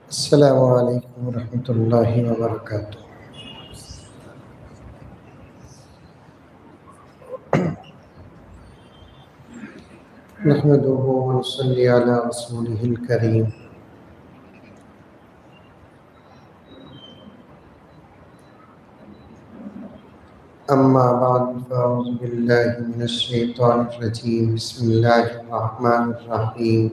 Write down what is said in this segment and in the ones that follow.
अस्सलामु अलैकुम वरहमतुल्लाहि वबरकातुहू। नहमदुहु व नसल्ली अला रसूलिहिल करीम। अम्मा बाद फ़अऊज़ु बिल्लाहि मिनश शैतानिर रजीम। बिस्मिल्लाहिर रहमानिर रहीम।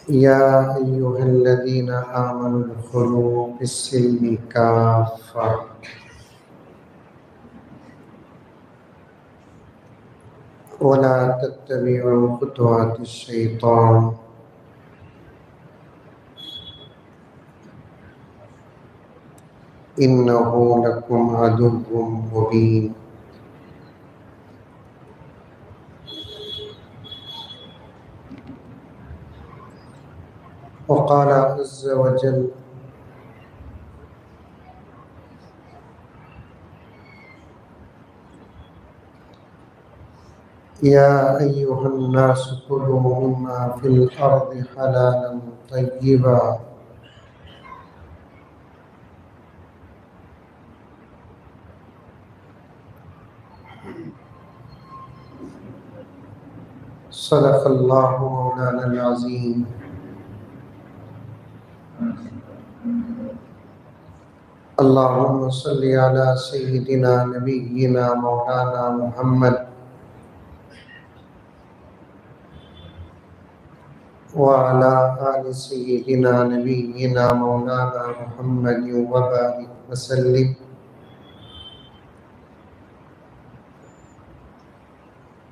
या अय्युहल्लज़ीना आमनु उदख़ुलू फ़िस्सिल्मि काफ़्फ़ा वला तत्तबिउ खुतवातिश शैतान इन्नहु लकुम अदुव्वुम मुबीन। वक़ाल अज़्ज़ व जल या अय्युहन्नासु कुलू मिम्मा फ़िल अर्दि हलालन तय्यिबा सदक़ल्लाहु मौलानल अज़ीम। अल्लाहुम्मा सल्लि अला सय्यिदिना नबिय्यिना मौलाना मुहम्मद व अला आलि सय्यिदिना नबिय्यिना मौलाना मुहम्मद व बारिक वसल्लिम।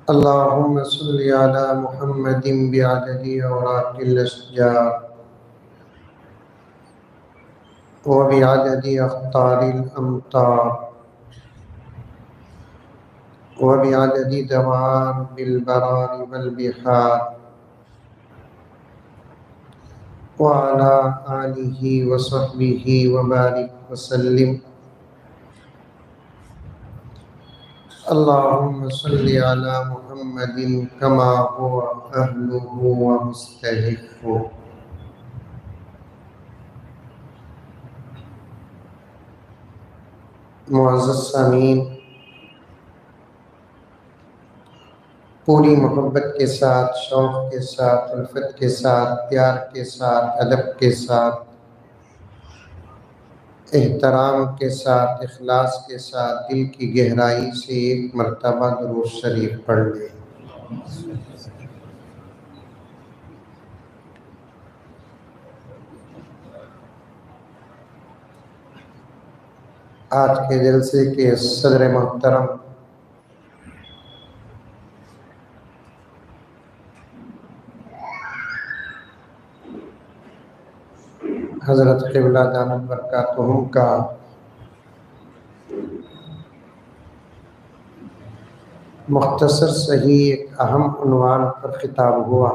अल्लाहुम्मा सल्लि अला मुहम्मदिन बिअददि औराक़िल अश्जार व बिअददि अख़्तारिल अम्तार व बिअददि दवाबिल बरारि वल बिहार व अला आलिहि व सहबिहि व बारिक वसल्लिम। अल्लाहुम्मा सल्लि अला मुहम्मदिन कमा हुवा अहलुहु व मुस्तहिक़्क़ुहु। मुअज़्ज़ज़ सामीन, पूरी मोहब्बत के साथ, शौक़ के साथ, उल्फत के साथ, प्यार के साथ, अदब के साथ, एहतराम के साथ, इखलास के साथ, दिल की गहराई से एक मरतबा दुरूद शरीफ पढ़ लें। आज के जलसे के सदर मोहतरम हज़रत क़िबला दामत बरकातुहुम का मुख्तसर सही एक अहम उन्वान पर खिताब हुआ।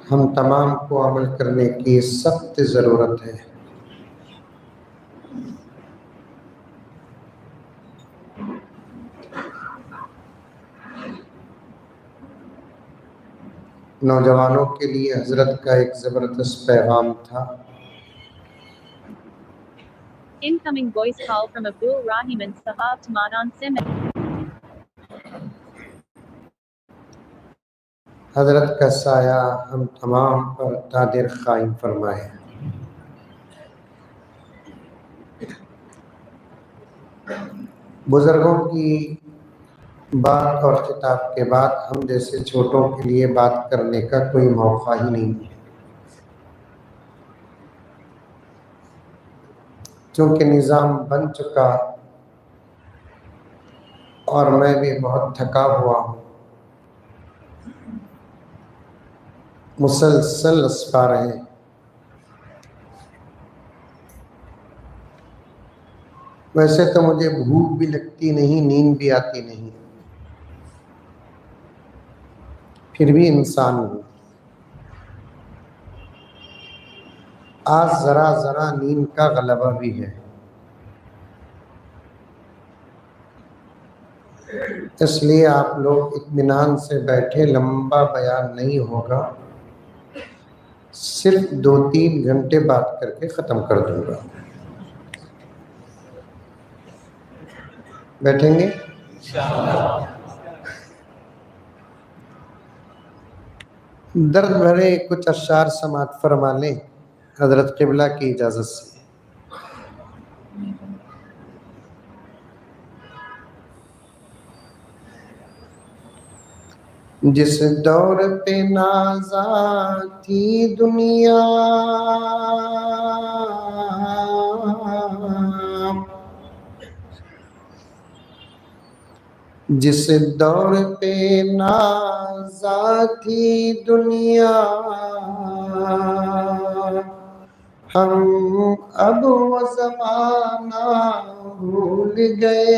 हम तमाम को अमल करने की सख्त ज़रूरत है। नौजवानों के लिए हजरत का एक ज़बरदस्त पैगाम था। Incoming voice call from Abdul Rahiman Sahab Tamanan Sim. हजरत का साया हम तमाम पर तादिर कायम फरमाए। बुजुर्गों की बात और खिताब के बाद हम जैसे छोटों के लिए बात करने का कोई मौका ही नहीं है, क्योंकि निज़ाम बन चुका और मैं भी बहुत थका हुआ हूँ। मुसलसल अस्कार हैं। वैसे तो मुझे भूख भी लगती नहीं, नींद भी आती नहीं, फिर भी इंसान हूँ। आज ज़रा ज़रा नींद का गलबा भी है, इसलिए आप लोग इत्मीनान से बैठे, लंबा बयान नहीं होगा, सिर्फ 2-3 घंटे बात करके ख़त्म कर दूंगा। बैठेंगे? दर्द भरे कुछ अशार समात फरमा लें हज़रत क़िबला की इजाज़त से। जिस दौर पे नाज़ा थी दुनिया, जिस दौर पे नाज़ा थी दुनिया, हम अब वो ज़माना भूल गए।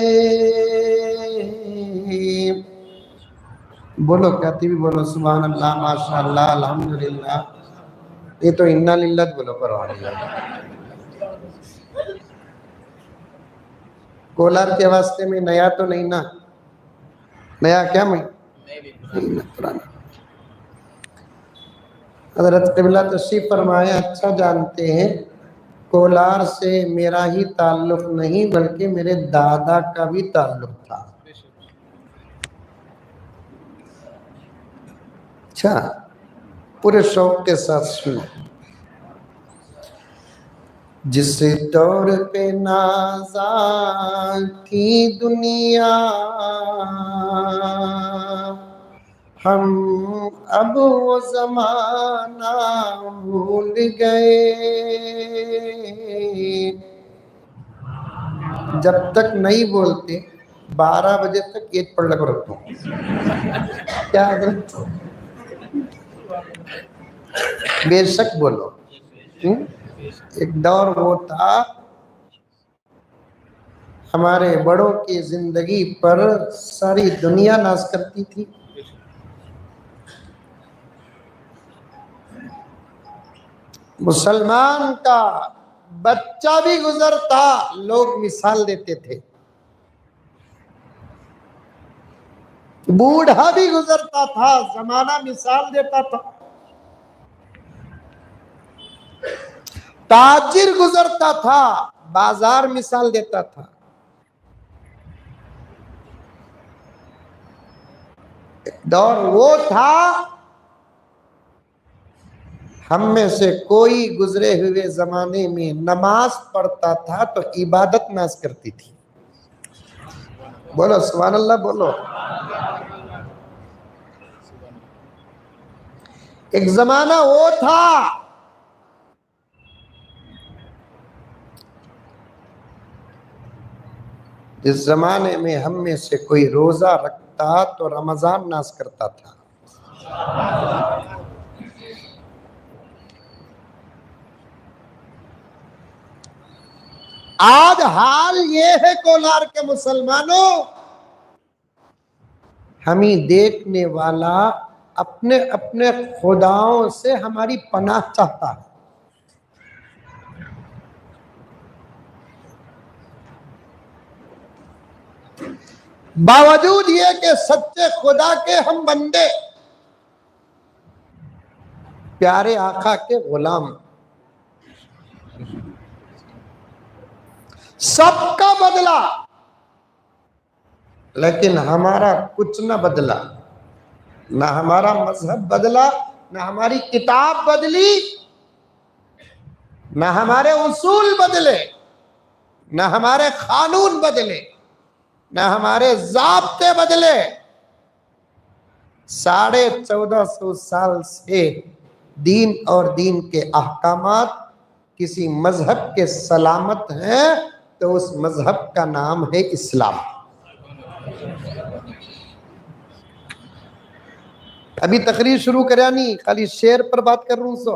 बोलो, कहती भी बोलो सुभान अल्लाह, माशाअल्लाह, अल्हम्दुलिल्लाह। ये तो इन्ना लिल्लाह बोलो परवाह। कोलार के वास्ते में नया तो नहीं ना? नया क्या मैं नहीं ना, पुराना। हज़रत क़िबला तशरीफ़ फरमाए, अच्छा जानते हैं कोलार से मेरा ही ताल्लुक़ नहीं बल्कि मेरे दादा का भी ताल्लुक़ था। अच्छा, पूरे शौक के साथ सुनो। जिस दौर पे नाज़ा थी दुनिया, हम अब वो ज़माना भूल गए। जब तक नहीं बोलते 12 बजे तक एक पढ़ लग रखता हूँ। क्या बेशक बोलो। एक दौर वो था हमारे बड़ों की जिंदगी पर सारी दुनिया नाज करती थी। मुसलमान का बच्चा भी गुजरता, लोग मिसाल देते थे। बूढ़ा भी गुजरता था, जमाना मिसाल देता था। ताजिर गुजरता था, बाजार मिसाल देता था। दौर वो था हम में से कोई गुजरे हुए जमाने में नमाज पढ़ता था तो इबादत नाज करती थी। बोलो सुभान अल्लाह, बोलो। एक जमाना वो था जिस जमाने में हम में से कोई रोजा रखता तो रमजान नाज करता था। आज हाल ये है कोलार के मुसलमानों, हम ही देखने वाला अपने अपने खुदाओं से हमारी पनाह चाहता है। बावजूद ये कि सच्चे खुदा के हम बंदे, प्यारे आका के गुलाम, सबका बदला, लेकिन हमारा कुछ न बदला। ना हमारा मजहब बदला, ना हमारी किताब बदली, ना हमारे उसूल बदले, ना हमारे कानून बदले, ना हमारे ज़ाब्ते बदले। 1450 साल से दीन और दीन के अहकामात किसी मजहब के सलामत हैं तो उस मजहब का नाम है इस्लाम। अभी तकरीर शुरू करा नहीं, खाली शेर पर बात कर रहा हूं। सो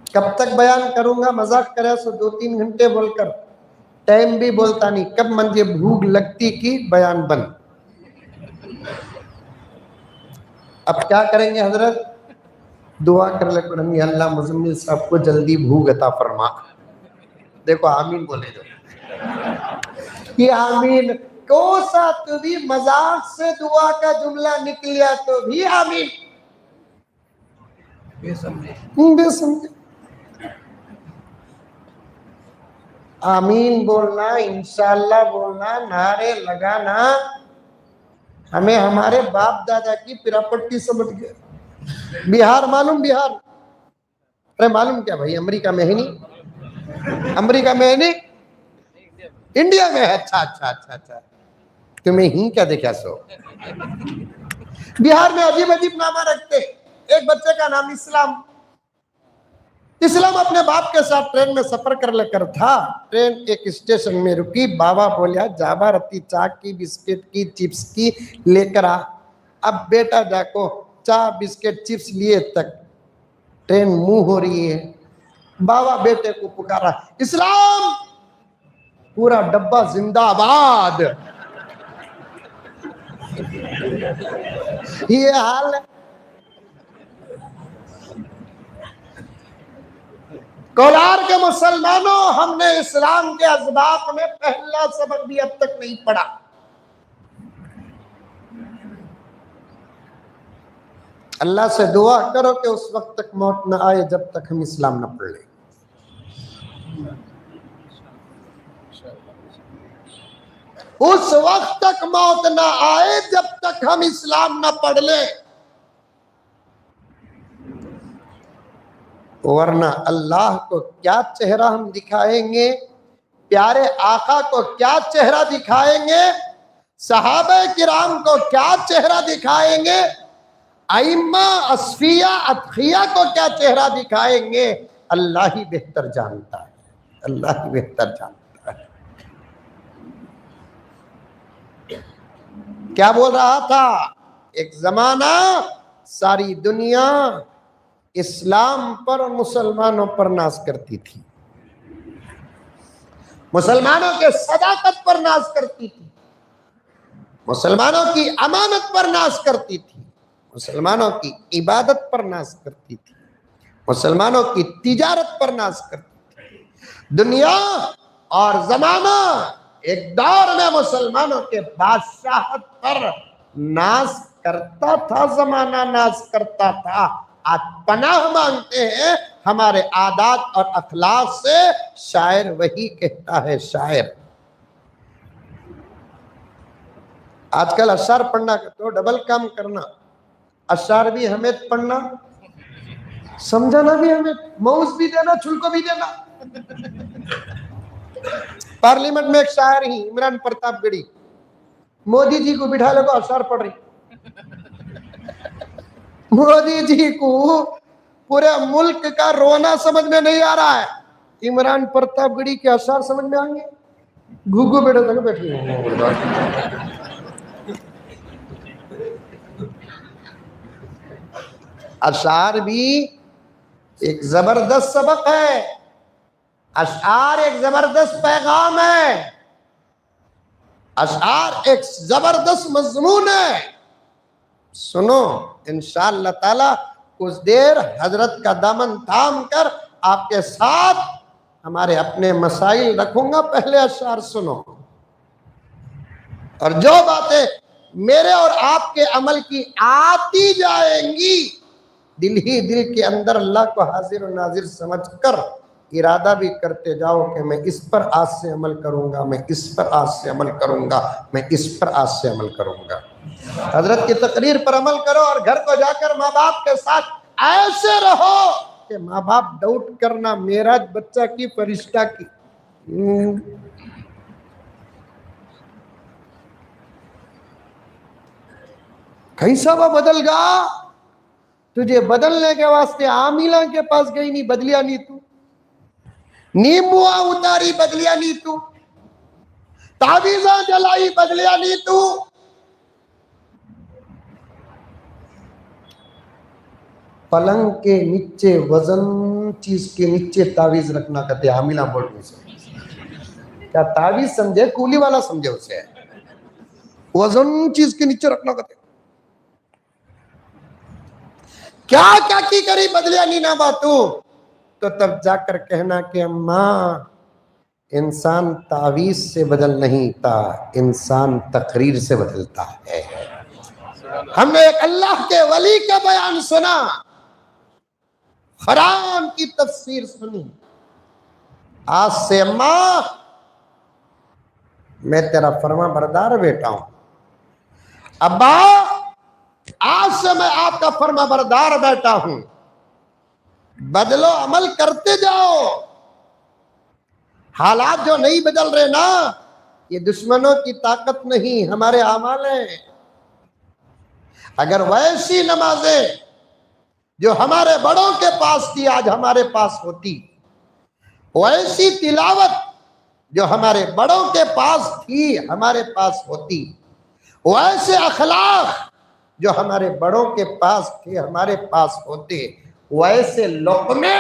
कब तक बयान करूंगा? मजाक करे सो 2-3 घंटे बोलकर टाइम भी बोलता नहीं। कब मुझे भूख लगती कि बयान बंद। अब क्या करेंगे हजरत? दुआ कर ले पढ़नी, अल्लाह मुजम्मिल साहब को जल्दी भूख अता फरमा। देखो आमीन बोले जो ये आमीन को सा तो भी मजाक से दुआ का जुमला निकलिया तो भी आमीन बेसमझे। आमीन बोलना, इंशाअल्लाह बोलना, नारे लगाना हमें हमारे बाप दादा की प्रॉपर्टी समझ गए। बिहार मालूम, बिहार अरे मालूम क्या भाई, अमेरिका में है नहीं, अमेरिका में है नहीं, इंडिया में है। अच्छा अच्छा अच्छा अच्छा, तुम्हें ही क्या देखा सो। बिहार में अजीब अजीब नामा रखते। एक बच्चे का नाम इस्लाम। इस्लाम अपने बाप के साथ ट्रेन में सफर कर लेकर था। ट्रेन एक स्टेशन में रुकी। बाबा बोलिया जाबा रत्ती चाय की, बिस्किट की, चिप्स की लेकर आ। अब बेटा जाको चाय बिस्किट चिप्स लिए तक ट्रेन मुंह हो रही है। बाबा बेटे को पुकारा, इस्लाम। पूरा डब्बा जिंदाबाद। ये हाल है। कोलार के मुसलमानों, हमने इस्लाम के अज़बात में पहला सबक भी अब तक नहीं पढ़ा। अल्लाह से दुआ करो कि उस वक्त तक मौत न आए जब तक हम इस्लाम न पढ़ लें। उस वक्त तक मौत न आए जब तक हम इस्लाम न पढ़ लें, वरना अल्लाह को क्या चेहरा हम दिखाएंगे, प्यारे आका को क्या चेहरा दिखाएंगे, सहाबा किराम को क्या चेहरा दिखाएंगे, आइम्मा अस्फिया अतखिया को क्या चेहरा दिखाएंगे, अल्लाह ही बेहतर जानता है, अल्लाह ही बेहतर जानता है। क्या बोल रहा था, एक जमाना सारी दुनिया इस्लाम पर और मुसलमानों पर नाज करती थी, मुसलमानों के सदाकत पर नाज करती थी, मुसलमानों की अमानत पर नाज करती थी, मुसलमानों की इबादत पर नाज करती थी, मुसलमानों की तिजारत पर नाज करती थी। दुनिया और जमाना एक दौर में मुसलमानों के बादशाहत पर नाज करता था, जमाना नाज करता था। आज पनाह मांगते हैं हमारे आदात और अखलाक से। शायर वही कहता है, शायर आजकल अशार पढ़ना तो डबल काम करना, अशार भी हमें पढ़ना, समझाना भी हमें, मौज भी देना, छुलको भी देना। पार्लियामेंट में एक शायर ही इमरान प्रतापगढ़ी मोदी जी को बिठा लो, अशार पढ़ रही। मोदी जी को पूरे मुल्क का रोना समझ में नहीं आ रहा है, इमरान प्रतापगढ़ी के अशार समझ में आएंगे। घुघू बेटे तक बैठी अशार भी एक जबरदस्त सबक है, अशार एक जबरदस्त पैगाम है, अशार एक जबरदस्त मजमून है। सुनो, इंशाअल्लाह ताला कुछ देर हजरत का दामन थाम कर आपके साथ हमारे अपने मसाइल रखूंगा। पहले अशार सुनो, और जो बातें मेरे और आपके अमल की आती जाएंगी, दिल ही दिल के अंदर अल्लाह को हाजिर और नाजिर समझकर इरादा भी करते जाओ कि मैं इस पर आज से अमल करूंगा, मैं इस पर आज से अमल करूंगा, मैं इस पर आज से अमल करूंगा। हजरत की तकरीर पर अमल करो और घर को जाकर माँ बाप के साथ ऐसे रहो कि माँ बाप डाउट करना मेरा बच्चा की फरिश्ता की। कैसा वो बदल गया, तुझे बदलने के वास्ते आमिला के पास गई नहीं, बदलिया नहीं तू, नीमुआ उतारी बदलिया नहीं तू, ताबीजा जलाई बदलिया नहीं तू। पलंग के नीचे वजन चीज के नीचे तावीज रखना कहते आमिला बोलने से। क्या तावीज समझे, कूली वाला समझे उसे, वजन चीज के नीचे रखना कहते। क्या क्या की करी बदलिया नीना बातू, तो तब जाकर कहना कि अम्मा इंसान तावीज से बदल नहीं था, इंसान तकरीर से बदलता है। हमने एक अल्लाह के वली का बयान सुना, कुरान की तफसीर सुनी। आज से अम्मा मैं तेरा फरमा बरदार बेटा हूं, अब्बा आज से मैं आपका फरमा बरदार बेटा हूं, बदलो अमल करते जाओ। हालात जो नहीं बदल रहे ना, ये दुश्मनों की ताकत नहीं, हमारे आमाल हैं। अगर वैसी नमाजें जो हमारे बड़ों के पास थी आज हमारे पास होती, वैसी तिलावत जो हमारे बड़ों के पास थी हमारे पास होती, वैसे अखलाक जो हमारे बड़ों के पास थे हमारे पास होते, वैसे लोकमे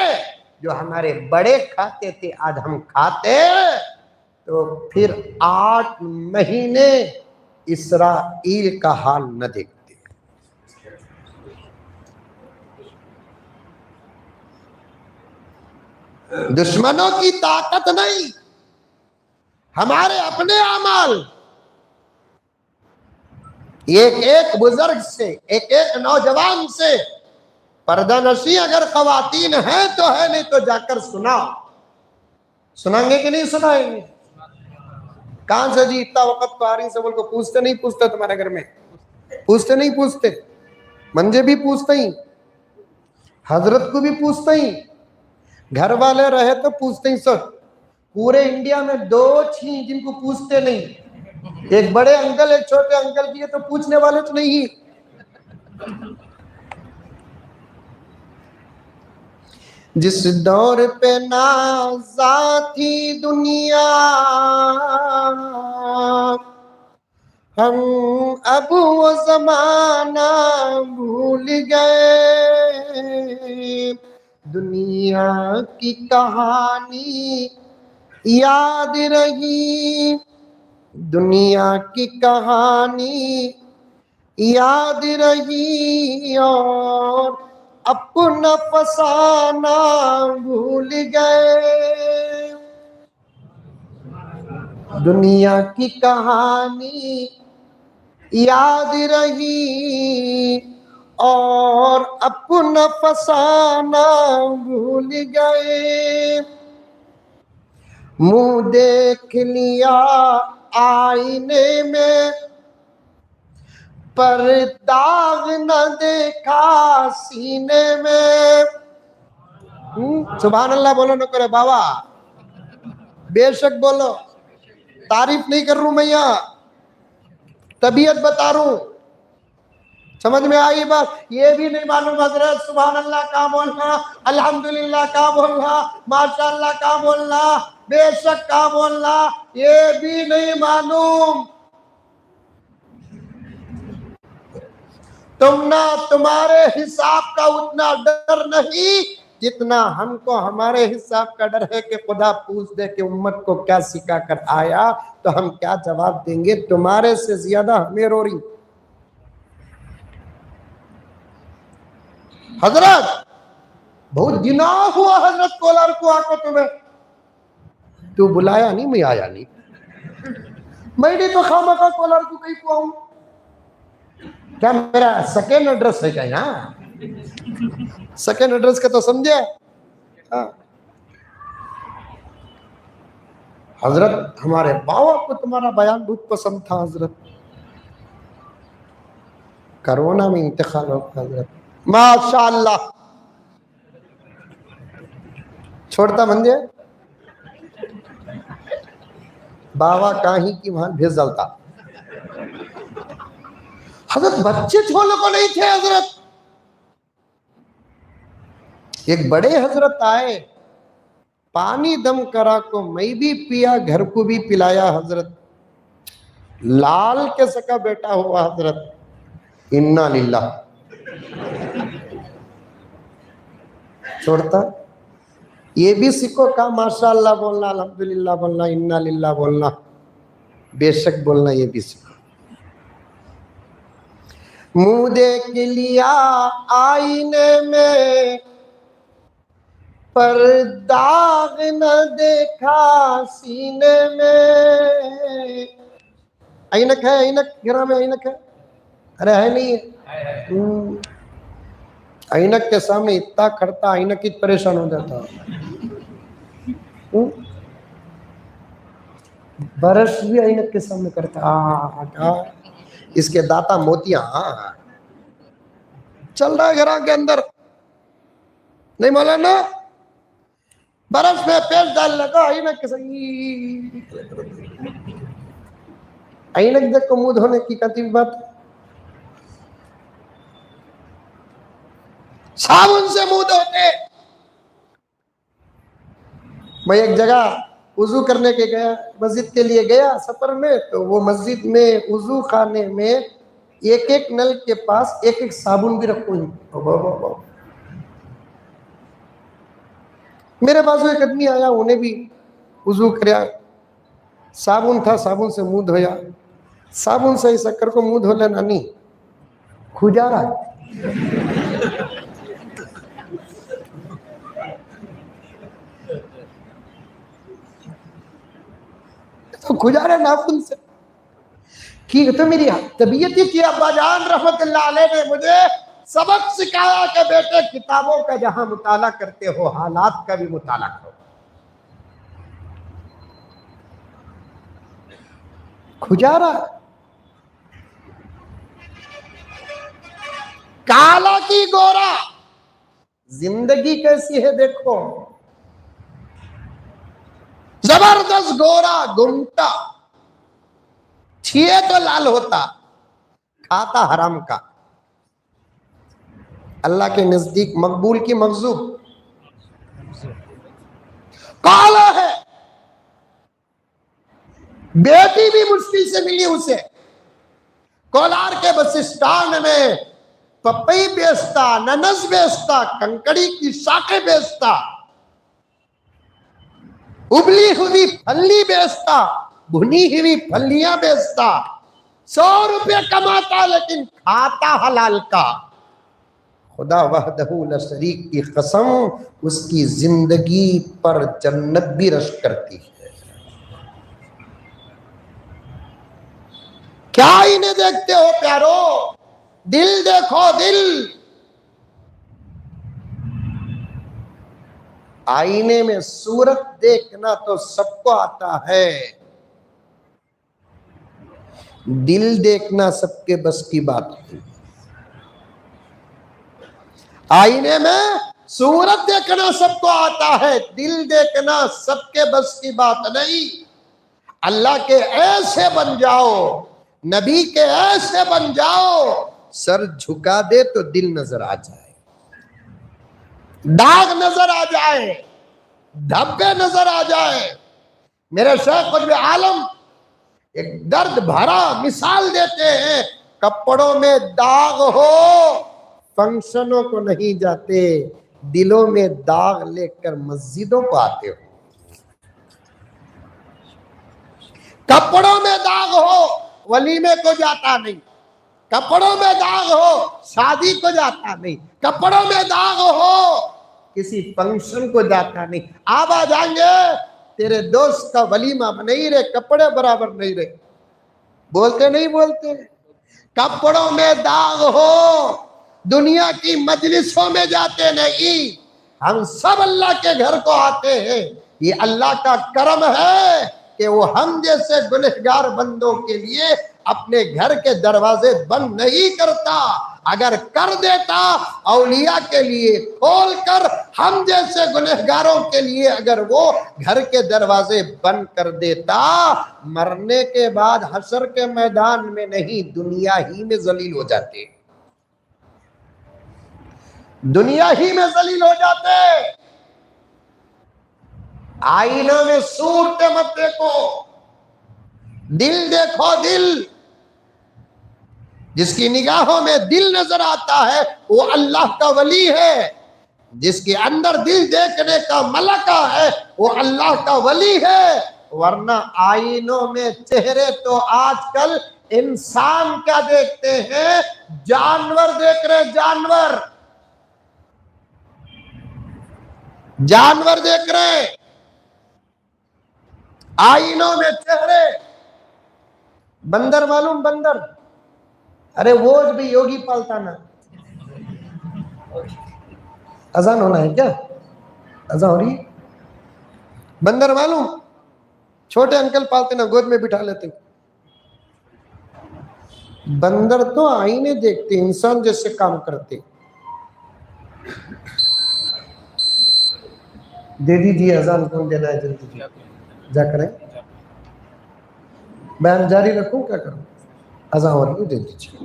जो हमारे बड़े खाते थे आज हम खाते, तो फिर 8 महीने इसराइल का हाल न देखते। दुश्मनों की ताकत नहीं, हमारे अपने अमाल। एक एक बुजुर्ग से, एक एक नौजवान से पर्दानशी अगर खवातीन है तो है, नहीं तो जाकर सुनाओ। सुनाएंगे कि नहीं सुनाएंगे? कहां से जी इतना वक्त तो आ रही सबल को पूछते नहीं पूछते, तुम्हारे घर में पूछते नहीं पूछते, मंजे भी पूछते ही, हजरत को भी पूछते ही, घर वाले रहे तो पूछते ही। सब पूरे इंडिया में 2 छी जिनको पूछते नहीं, एक बड़े अंकल एक छोटे अंकल की, तो पूछने वाले तो नहीं। जिस दौर पे नाज़ा थी दुनिया, हम अब वो जमाना भूल गए। दुनिया की कहानी याद रही, दुनिया की कहानी याद रही, और अपना फसाना भूल गए। दुनिया की कहानी याद रही, और अपना फसाना भूल गए। मुंह देख लिया आईने में, पर दाग न देखा सीने में। सुभान अल्लाह बोलो न करे बाबा, बेशक बोलो, तारीफ नहीं कर रू मैं, यहाँ तबीयत बता रू। समझ में आई बात? ये भी नहीं मालूम हजरत सुभान अल्लाह का बोलना, अल्हम्दुलिल्लाह का बोलना, माशाअल्लाह का बोलना, बेशक का बोलना, ये भी नहीं मालूम। तुम ना, तुम्हारे हिसाब का उतना डर नहीं जितना हमको हमारे हिसाब का डर है कि खुदा पूछ दे कि उम्मत को क्या सिखा कर आया, तो हम क्या जवाब देंगे? तुम्हारे से ज्यादा हमें रो रही। हजरत बहुत दिना हुआ हजरत कोलार को आको तुम्हें, तू बुलाया नहीं, मैं आया नहीं। मैं तो खामा का कोलार को कहीं को आऊं, क्या मेरा सेकेंड एड्रेस है क्या यहाँ? सेकेंड एड्रेस का तो समझे। हजरत हमारे बाबा को तुम्हारा बयान बहुत पसंद था हजरत, कोरोना में इंतकाल हो हजरत, माशाअल्लाह। छोड़ता मंदिर बाबा कहीं की वहां भेज डालता। हजरत बच्चे छोले को नहीं थे हजरत, एक बड़े हजरत आए, पानी दम करा को मैं भी पिया, घर को भी पिलाया हजरत। लाल के सका बेटा हुआ हजरत, इन्ना लिल्लाह। छोड़ता, ये भी सीखो का माशाअल्लाह बोलना, अल्हम्दुलिल्लाह बोलना, इन्ना लिल्लाह बोलना, बेशक बोलना, ये भी सीखो। मुंह देख लिया आईने में, पर दाग न देखा सीने में। ऐनक है, ऐनक गिरा में ऐनक है? अरे है नहीं है। ऐनक के सामने इतना खड़ता, ऐनक ही परेशान हो जाता। बरस भी ऐनक के सामने करता। इसके दाता मोतिया चल रहा है घर के अंदर, नहीं मालूम ना? बरस में पेश डाल लगा ऐनक के सही। ऐनक देख को मुंह धोने की कहती बात, साबुन से मुंह धोते। मैं एक जगह वुजू करने के गया, मस्जिद के लिए गया सफर में, तो वो मस्जिद में वुजू खाने में एक एक नल के पास एक एक साबुन भी रखो। मेरे पास एक आदमी आया, उन्हें भी वुजू किया, साबुन था, साबुन से मुंह धोया। साबुन से शक्कर को मुंह धो लेना नहीं, खुजारा तो खुजारे नाखून से की। तो मेरी तबीयत ही थी। अब्बाजान रहमतुल्लाह अलैह ने मुझे सबक सिखाया कि बेटे किताबों का जहां मुताला करते हो, हालात का भी मुताला करो। खुजारा काला की गोरा, जिंदगी कैसी है देखो। जबरदस्त गोरा गुमटा, छिए तो लाल होता, खाता हराम का, अल्लाह के नजदीक मकबूल की मखजूब। काला है, बेटी भी मुश्किल से मिली उसे। कोलार के बस स्टैंड में पपई बेचता, ननस बेचता, कंकड़ी की शाखें बेचता, उबली हुई फली बेचता, भुनी हुई फलियां बेचता। 100 रुपये कमाता लेकिन खाता हलाल का। खुदा वहदहू ला शरीक की कसम, उसकी जिंदगी पर जन्नत भी रश करती है। क्या इन्हें देखते हो प्यारो? दिल देखो, दिल। आईने में सूरत देखना तो सबको आता है, दिल देखना सबके बस की बात नहीं। आईने में सूरत देखना सबको आता है, दिल देखना सबके बस की बात नहीं। अल्लाह के ऐसे बन जाओ, नबी के ऐसे बन जाओ, सर झुका दे तो दिल नजर आ जाए, दाग नजर आ जाए, धब्बे नजर आ जाए। मेरे शेख कुछ आलम एक दर्द भरा मिसाल देते हैं, कपड़ों में दाग हो फंक्शनों को नहीं जाते, दिलों में दाग लेकर मस्जिदों को आते हो। कपड़ों में दाग हो वलीमे को जाता नहीं, कपड़ों में दाग हो शादी को जाता नहीं, कपड़ों में दाग हो किसी फंक्शन को जाता नहीं। आप आ जाएंगे, तेरे दोस्त का वलीमा नहीं रहे, कपड़े बराबर नहीं रहे, बोलते नहीं बोलते। कपड़ों में दाग हो, दुनिया की मजलिसों में जाते नहीं। हम सब अल्लाह के घर को आते हैं, ये अल्लाह का करम है कि वो हम जैसे गुनहगार बंदों के लिए अपने घर के दरवाजे बंद नहीं करता। अगर कर देता औलिया के लिए खोल कर, हम जैसे गुनहगारों के लिए अगर वो घर के दरवाजे बंद कर देता, मरने के बाद हशर के मैदान में नहीं, दुनिया ही में जलील हो जाते, दुनिया ही में जलील हो जाते। आईना में सूरतें मत देखो, दिल देखो, दिल। जिसकी निगाहों में दिल नजर आता है वो अल्लाह का वली है, जिसके अंदर दिल देखने का मलका है वो अल्लाह का वली है। वरना आईनों में चेहरे तो आजकल इंसान क्या देखते हैं? जानवर देख रहे, जानवर, जानवर देख रहे, आईनों में चेहरे। बंदर मालूम, बंदर, अरे वो भी योगी पालता ना। अजान होना है क्या? अजान हो रही है? बंदर मालूम, छोटे अंकल पालते ना, गोद में बिठा लेते। बंदर तो आईने देखते, इंसान जैसे काम करते। दे दीजिए अजान, कौन देना है जल्दी जा करें। बयान जारी रखूं, क्या करूं? अजान हो रही है, दे दीजिए।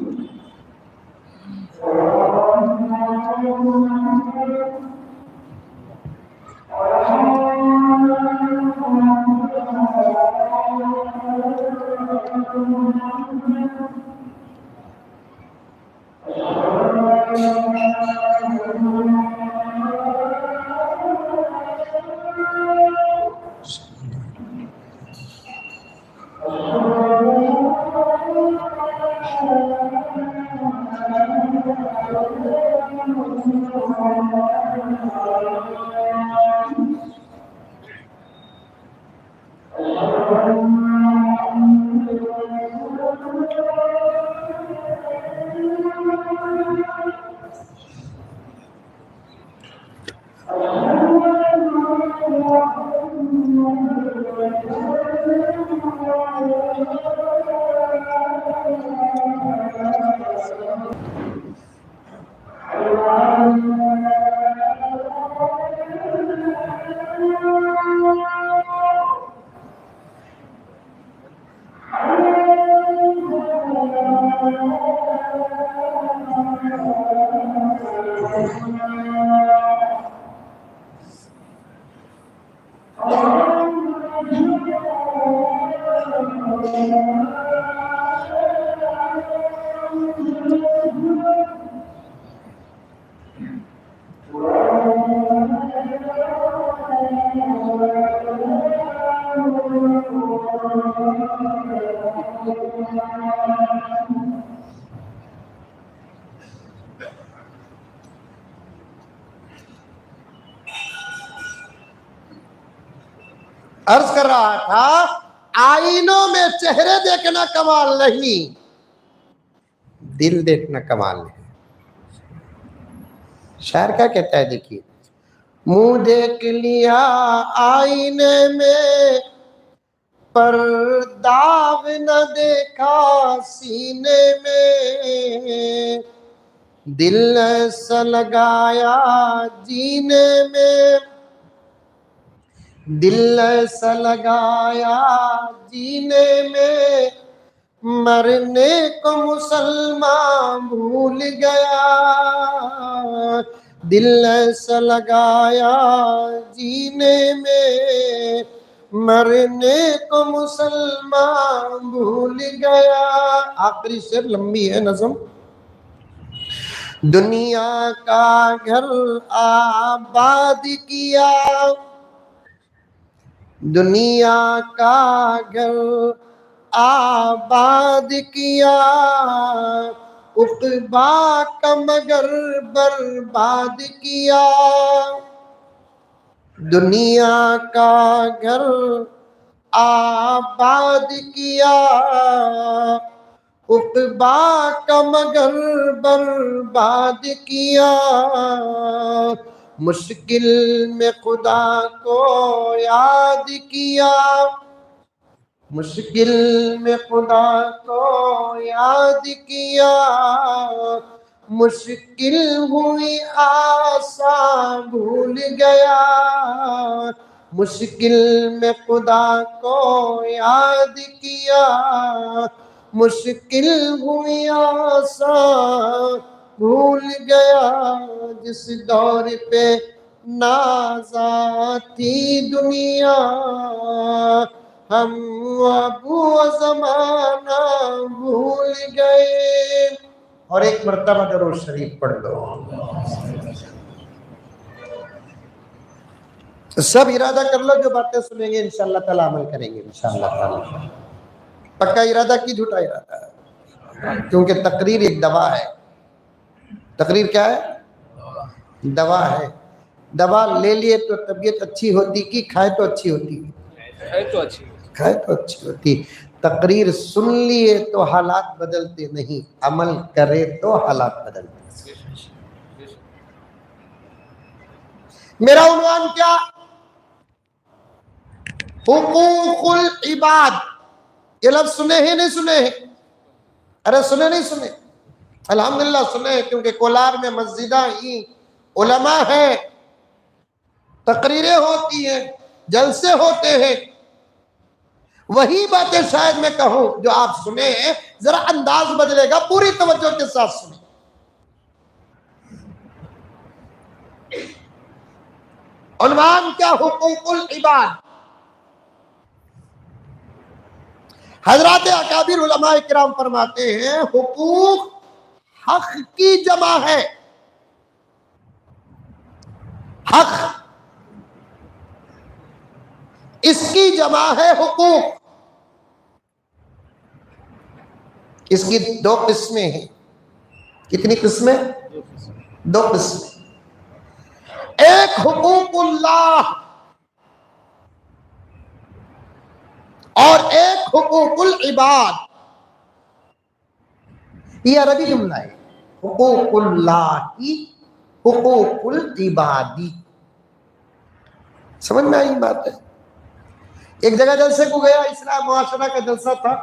अर्ज कर रहा था, आईनों में चेहरे देखना कमाल नहीं, दिल देखना कमाल है। शायर क्या कहता है, देखिए। मुंह देख लिया आईने में, पर दाग न देखा सीने में, दिल ऐसा लगाया जीने में, दिल ऐसा लगाया जीने में, मरने को मुसलमान भूल गया, दिल ऐसा लगाया जीने में, मरने को मुसलमान भूल गया। आखिरी शेर लंबी है नज़म। दुनिया का घर आबाद किया, दुनिया का घर आबाद किया, उक़बा का मगर बर्बाद किया, दुनिया का घर आबाद किया, उक़बा का मगर बर्बाद किया, मुश्किल में खुदा को याद किया, मुश्किल में खुदा को याद किया, मुश्किल हुई आसान भूल गया, मुश्किल में खुदा को याद किया, मुश्किल हुई आसान भूल गया, जिस दौर पे नाज़ा थी दुनिया, हम अबू ज़माना भूल गए। और एक मर्तबा दरूद शरीफ पढ़ लो। तो सब इरादा कर लो, जो बातें सुनेंगे इंशाअल्लाह ताला अमल करेंगे इंशाअल्लाह ताला। पक्का इरादा की झूठा इरादा? क्योंकि तकरीर एक दवा है। तकरीर क्या है? दवा है। दवा ले लिए तो तबीयत अच्छी होती कि खाए तो अच्छी होती? खाए तो अच्छी होती। तकरीर सुन लिए तो हालात बदलते नहीं, अमल करे तो हालात बदलते। मेरा उन्वान क्या? हुकूकुल इबाद। ये लफ्ज सुने हैं नहीं सुने हैं? अरे सुने नहीं सुने? अल्हम्दुलिल्लाह सुने, क्योंकि कोलार में मस्जिदा ही उलमा है, तकरीरें होती हैं, जलसे होते हैं। वही बातें शायद मैं कहूं जो आप सुने हैं, जरा अंदाज बदलेगा, पूरी तवज्जो के साथ सुने। उन्वान क्या? हुकूकुल इबाद। हजरत अकाबिर उलमा इकराम फरमाते हैं हुकूक हक की जमा है। हक इसकी जमा है हुकूक। इसकी दो किस्में हैं। कितनी किस्में? दो किस्में। एक हुकूकुल्लाह और एक हुकूकुल इबाद। ये अरबी जुमला है, हुकूकुल्लाही हुकूकुल इबादी। समझ में आई बात है? एक जगह जलसे को गया, इस्लाम मुआशरा का जलसा था,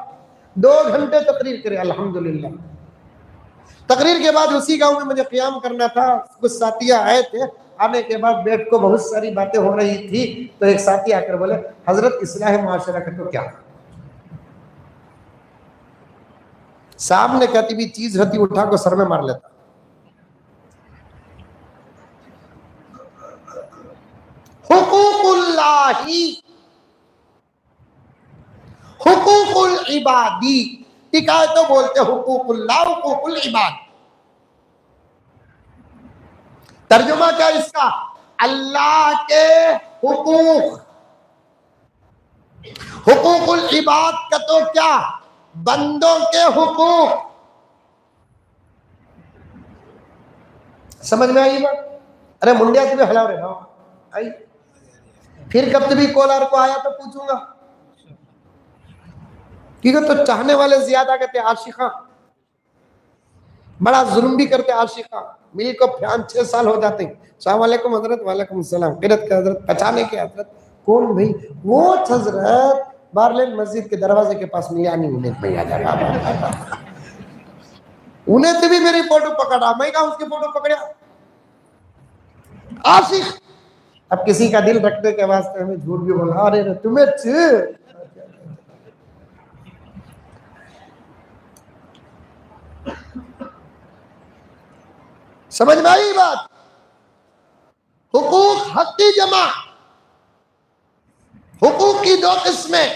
2 घंटे तकरीर करे अल्हम्दुलिल्लाह। तकरीर के बाद उसी गांव में मुझे क़याम करना था। कुछ साथिया आए थे, आने के बाद बैठ को बहुत सारी बातें हो रही थी, तो एक साथी आकर बोले हजरत इस्लाह मुआशरा का तो क्या? सामने कहती भी चीज होती उठा को सर में मार लेता। हुकूकुल्लाही हुकूकुल इबादी। टिकाए तो बोलते हुकूकुल्लाह हुकूकुल इबाद। तर्जुमा क्या इसका? अल्लाह के हुकूक। हुकूकुल इबाद का तो क्या? बंदों के हुकूक। समझ में आई बात? अरे मुंडिया तुम्हें हलाओ रे आई। फिर कब भी कोलार को आया तो पूछूंगा, क्योंकि तो चाहने वाले ज्यादा कहते आशिका, बड़ा जुल्म भी करते आशिका। मिल को फ्यान 6 साल हो जाते। सलाम वालेकुम हजरत। वालेकुम सलाम। किरत के हजरत, पहचाने के हजरत? कौन भाई? वो हजरत बारलेन मस्जिद के दरवाजे के पास मियां नहीं उन्हें भैया जाएगा। उन्हें तो भी मेरी फोटो पकड़ा, मैं कहा उसकी फोटो पकड़ा आशिक। अब किसी का दिल रखने के वास्ते हमें झूठ भी बोला, अरे तुम्हें समझ में आई बात? हुकूक हक की जमा। हुकूक की 2 किस्में।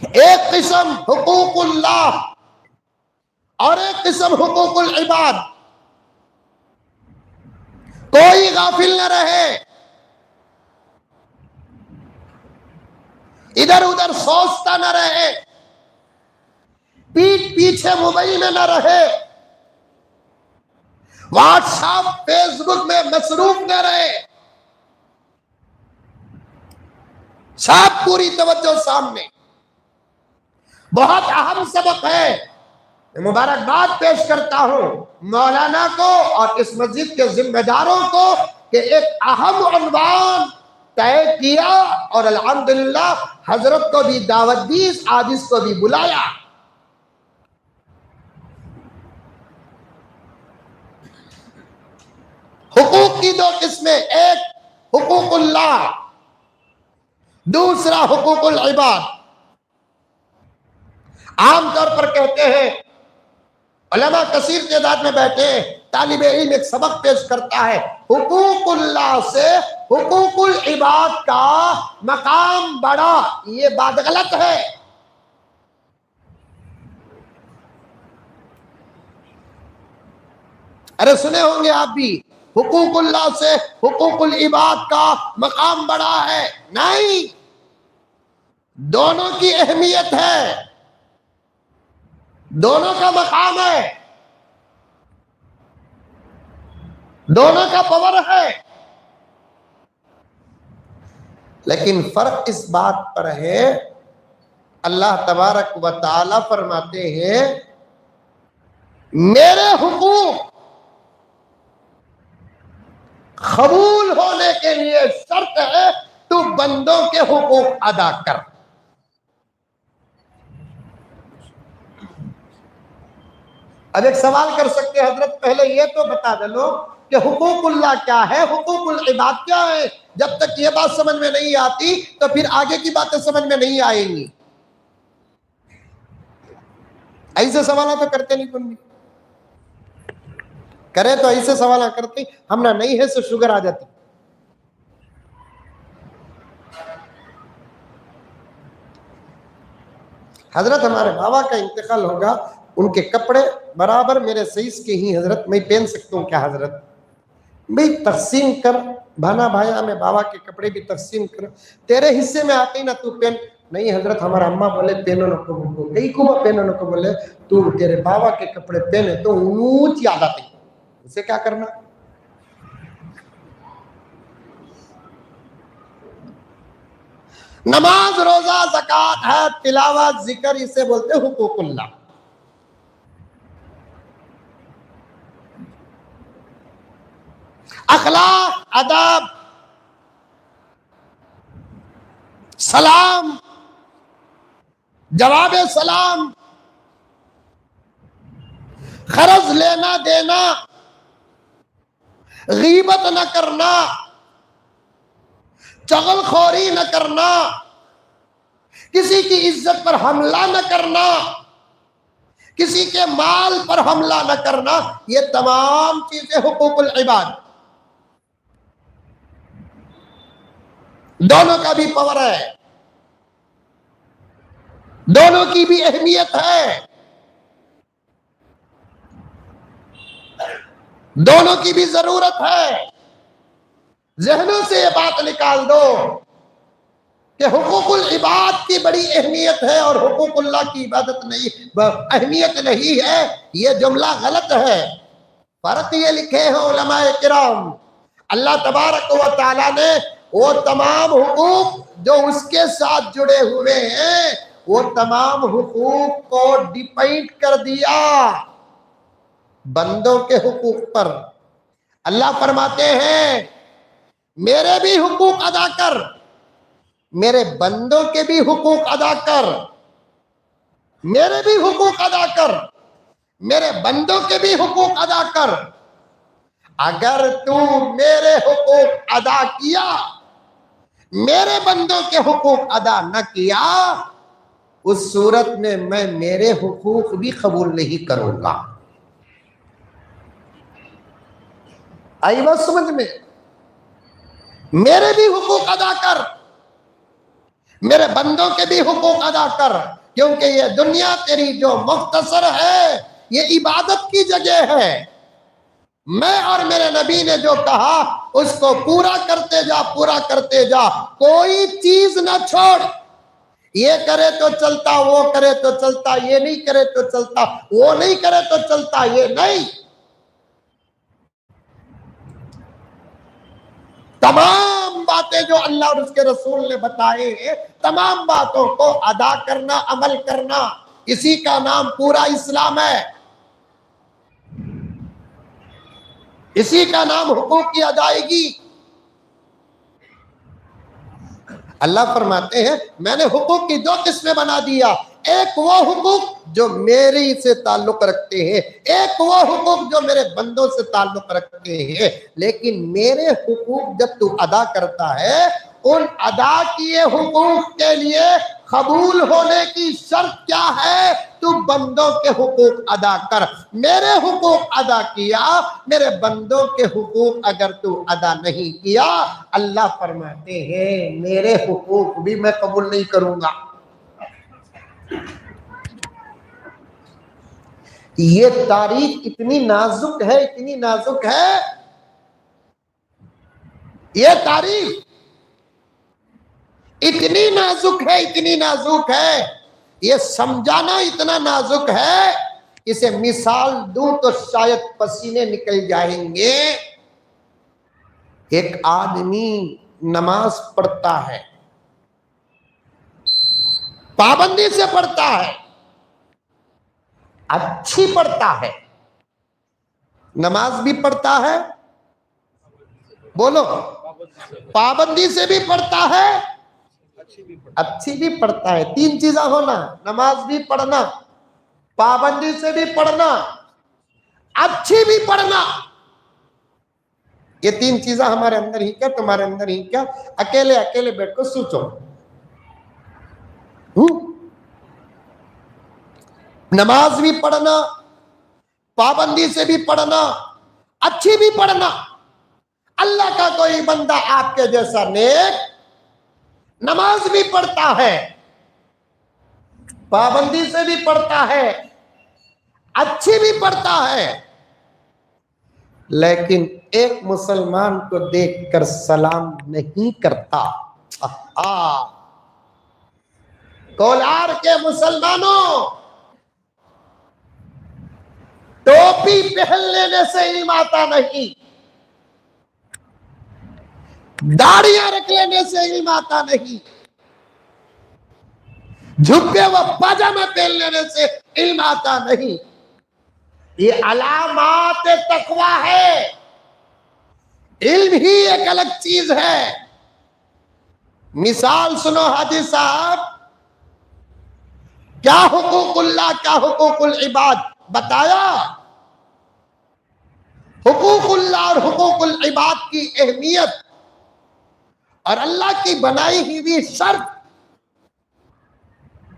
एक किस्म हुकूकुल्लाह और एक किस्म हुकूकुल इबाद। कोई गाफिल न रहे, इधर उधर सोचता न रहे, पीठ पीछे मोबाइल में न रहे, व्हाट्सएप फेसबुक में मसरूफ न रहे, सब पूरी तवज्जो सामने। बहुत अहम सबक है। मुबारकबाद पेश करता हूं मौलाना को और इस मस्जिद के जिम्मेदारों को कि एक अहम उन्वान तय किया और अल्हम्दुलिल्लाह हजरत को भी दावत दी, इस आजिज को भी बुलाया। हुकूक की 2 किस्में, एक हुकूकुल्लाह, दूसरा हुकूकुल इबाद। आमतौर पर कहते हैं, उलमा कसीर तादाद में बैठे, तालिबे इल्म एक सबक पेश करता है, हुकूकुल्लाह से हुकूकुल इबाद का मकाम बड़ा। ये बात गलत है। अरे सुने होंगे आप भी, हुकूकुल्लाह से हुकूकुल इबाद का मकाम बड़ा है। नहीं, दोनों की अहमियत है। दोनों का मकाम है, दोनों का पावर है, लेकिन फर्क इस बात पर है, अल्लाह तबारक व तआला फरमाते हैं मेरे हुकूक कबूल होने के लिए शर्त है तू बंदों के हुकूक अदा कर। अब एक सवाल कर सकते हैं हजरत, पहले ये तो बता दे लो कि हुकूकुल्लाह क्या है, हुकूकुल इबाद क्या है। जब तक ये बात समझ में नहीं आती तो फिर आगे की बातें समझ में नहीं आएंगी। ऐसे सवाल तो करते नहीं, तुम भी करे तो ऐसे सवाल करते, हम ना नहीं है तो शुगर आ जाती। हजरत हमारे बाबा का इंतकाल होगा, उनके कपड़े बराबर मेरे साइज के ही हजरत मैं पहन सकता हूँ क्या हजरत? भाई तकसीम कर, भाना भाया में बाबा के कपड़े भी तकसीम कर, तेरे हिस्से में आते ही ना तू पहन। नहीं हजरत हमारा अम्मा बोले पहनो न को, कई को पहनो न को, बोले तू तेरे बाबा के कपड़े पहने तो ऊंच याद आती, उसे क्या करना? नमाज रोजा ज़कात है तिलावत जिक्र, इसे बोलते हुकूकुल्लाह। अखलाक अदब सलाम जवाब सलाम, खर्च लेना देना, गीबत न करना, चगलखोरी न करना, किसी की इज्जत पर हमला न करना, किसी के माल पर हमला न करना, ये तमाम चीजें हुकूकुल इबाद। दोनों का भी पावर है, दोनों की भी अहमियत है, दोनों की भी जरूरत है। जहनों से ये बात निकाल दो कि हुकूकुल इबाद की बड़ी अहमियत है और हुकूकुल्लाह की इबादत नहीं, अहमियत नहीं है, ये जुमला गलत है। फर्क ये लिखे हैं उलमाए किराम, अल्लाह तबारक व तआला ने वो तमाम हुकूक जो उसके साथ जुड़े हुए हैं वो तमाम हुकूक को डिपेंड कर दिया बंदों के हुकूक पर। अल्लाह फरमाते हैं मेरे भी हुकूक अदा कर, मेरे बंदों के भी हुकूक अदा कर, मेरे भी हुकूक अदा कर, मेरे बंदों के भी हुकूक अदा कर। अगर तू मेरे हुकूक अदा किया, मेरे बंदों के हुकूक अदा न किया, उस सूरत में मैं मेरे हुकूक भी कबूल नहीं करूंगा। आई बात समझ में? मेरे भी हुकूक अदा कर, मेरे बंदों के भी हुकूक अदा कर, क्योंकि ये दुनिया तेरी जो मुख्तसर है ये इबादत की जगह है। मैं और मेरे नबी ने जो कहा उसको पूरा करते जा, पूरा करते जा, कोई चीज ना छोड़। ये करे तो चलता, वो करे तो चलता, ये नहीं करे तो चलता, वो नहीं करे तो चलता, ये नहीं। तमाम बातें जो अल्लाह और उसके रसूल ने बताए हैं, तमाम बातों को अदा करना, अमल करना, इसी का नाम पूरा इस्लाम है, इसी का नाम हुकूक की अदायगी। अल्लाह फरमाते हैं मैंने हुकूक की दो किस्में बना दिया, एक वो हुकूक जो मेरे से ताल्लुक रखते हैं, एक वो हुकूक जो मेरे बंदों से ताल्लुक रखते हैं। लेकिन मेरे हुकूक जब तू अदा करता है, उन अदा किए हुकूक के लिए कबूल होने की शर्त क्या है? तू बंदों के हुकूक अदा कर। मेरे हुकूक अदा किया, मेरे बंदों के हुकूक अगर तू अदा नहीं किया, अल्लाह फरमाते हैं मेरे हुकूक भी मैं कबूल नहीं करूंगा। ये तारीख इतनी नाजुक है, इतनी नाजुक है, ये तारीख इतनी नाजुक है, इतनी नाजुक है ये समझाना इतना नाजुक है, इसे मिसाल दूं तो शायद पसीने निकल जाएंगे। एक आदमी नमाज पढ़ता है, पाबंदी से पढ़ता है, अच्छी पढ़ता है, नमाज भी पढ़ता है, बोलो, पाबंदी से भी पढ़ता है, अच्छी भी पढ़ता है। तीन चीजें होना, नमाज भी पढ़ना, पाबंदी से भी पढ़ना, अच्छी भी पढ़ना। ये तीन चीजें हमारे अंदर ही क्या, तुम्हारे अंदर ही क्या? अकेले अकेले बैठ कर सोचो। नमाज भी पढ़ना, पाबंदी से भी पढ़ना, अच्छी भी पढ़ना। अल्लाह का कोई बंदा आपके जैसा नेक नमाज भी पढ़ता है, पाबंदी से भी पढ़ता है, अच्छी भी पढ़ता है, लेकिन एक मुसलमान को देखकर सलाम नहीं करता। कोलार के मुसलमानों, टोपी पहन लेने से इल्म आता नहीं, दाढ़ियां रख लेने से इल्म आता नहीं, झुके व पाजामा पहन लेने से इल्म आता नहीं। ये अलामात तकवा है। इल्म ही एक अलग चीज है। मिसाल सुनो हाजी साहब, क्या हुकूकुल्लाह, क्या हुकूकुल इबाद बताया। हुकूकुल्लाह और हुकूकुल इबाद की अहमियत और अल्लाह की बनाई हुई शर्त।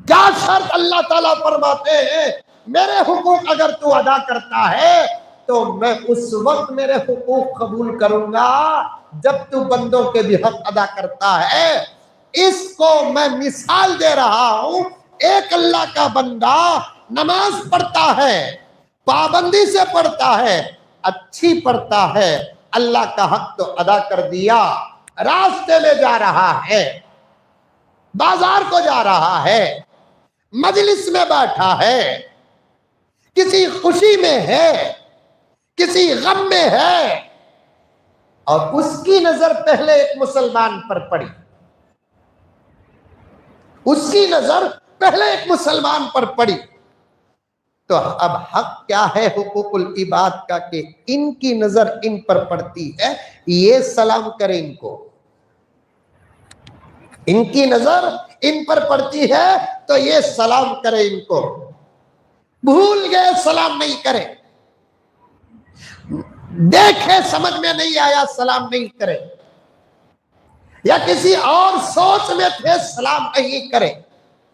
क्या शर्त अल्लाह ताला फरमाते हैं, मेरे हुकूक अगर तू अदा करता है तो मैं उस वक्त मेरे हुकूक कबूल करूंगा जब तू बंदों के भी हक अदा करता है। इसको मैं मिसाल दे रहा हूं। एक अल्लाह का बंदा नमाज पढ़ता है, पाबंदी से पढ़ता है, अच्छी पढ़ता है, अल्लाह का हक तो अदा कर दिया, रास्ते में जा रहा है, बाजार को जा रहा है, मजलिस में बैठा है, किसी खुशी में है, किसी गम में है, और उसकी नजर पहले एक मुसलमान पर पड़ी, उसकी नजर पहले एक मुसलमान पर पड़ी। तो अब हक क्या है हुकूकुल इबाद का कि इनकी नजर इन पर पड़ती है, ये सलाम करें इनको। इनकी नजर इन पर पड़ती है तो ये सलाम करें इनको। भूल गए सलाम नहीं करें, देखे समझ में नहीं आया सलाम नहीं करें, या किसी और सोच में थे सलाम नहीं करें।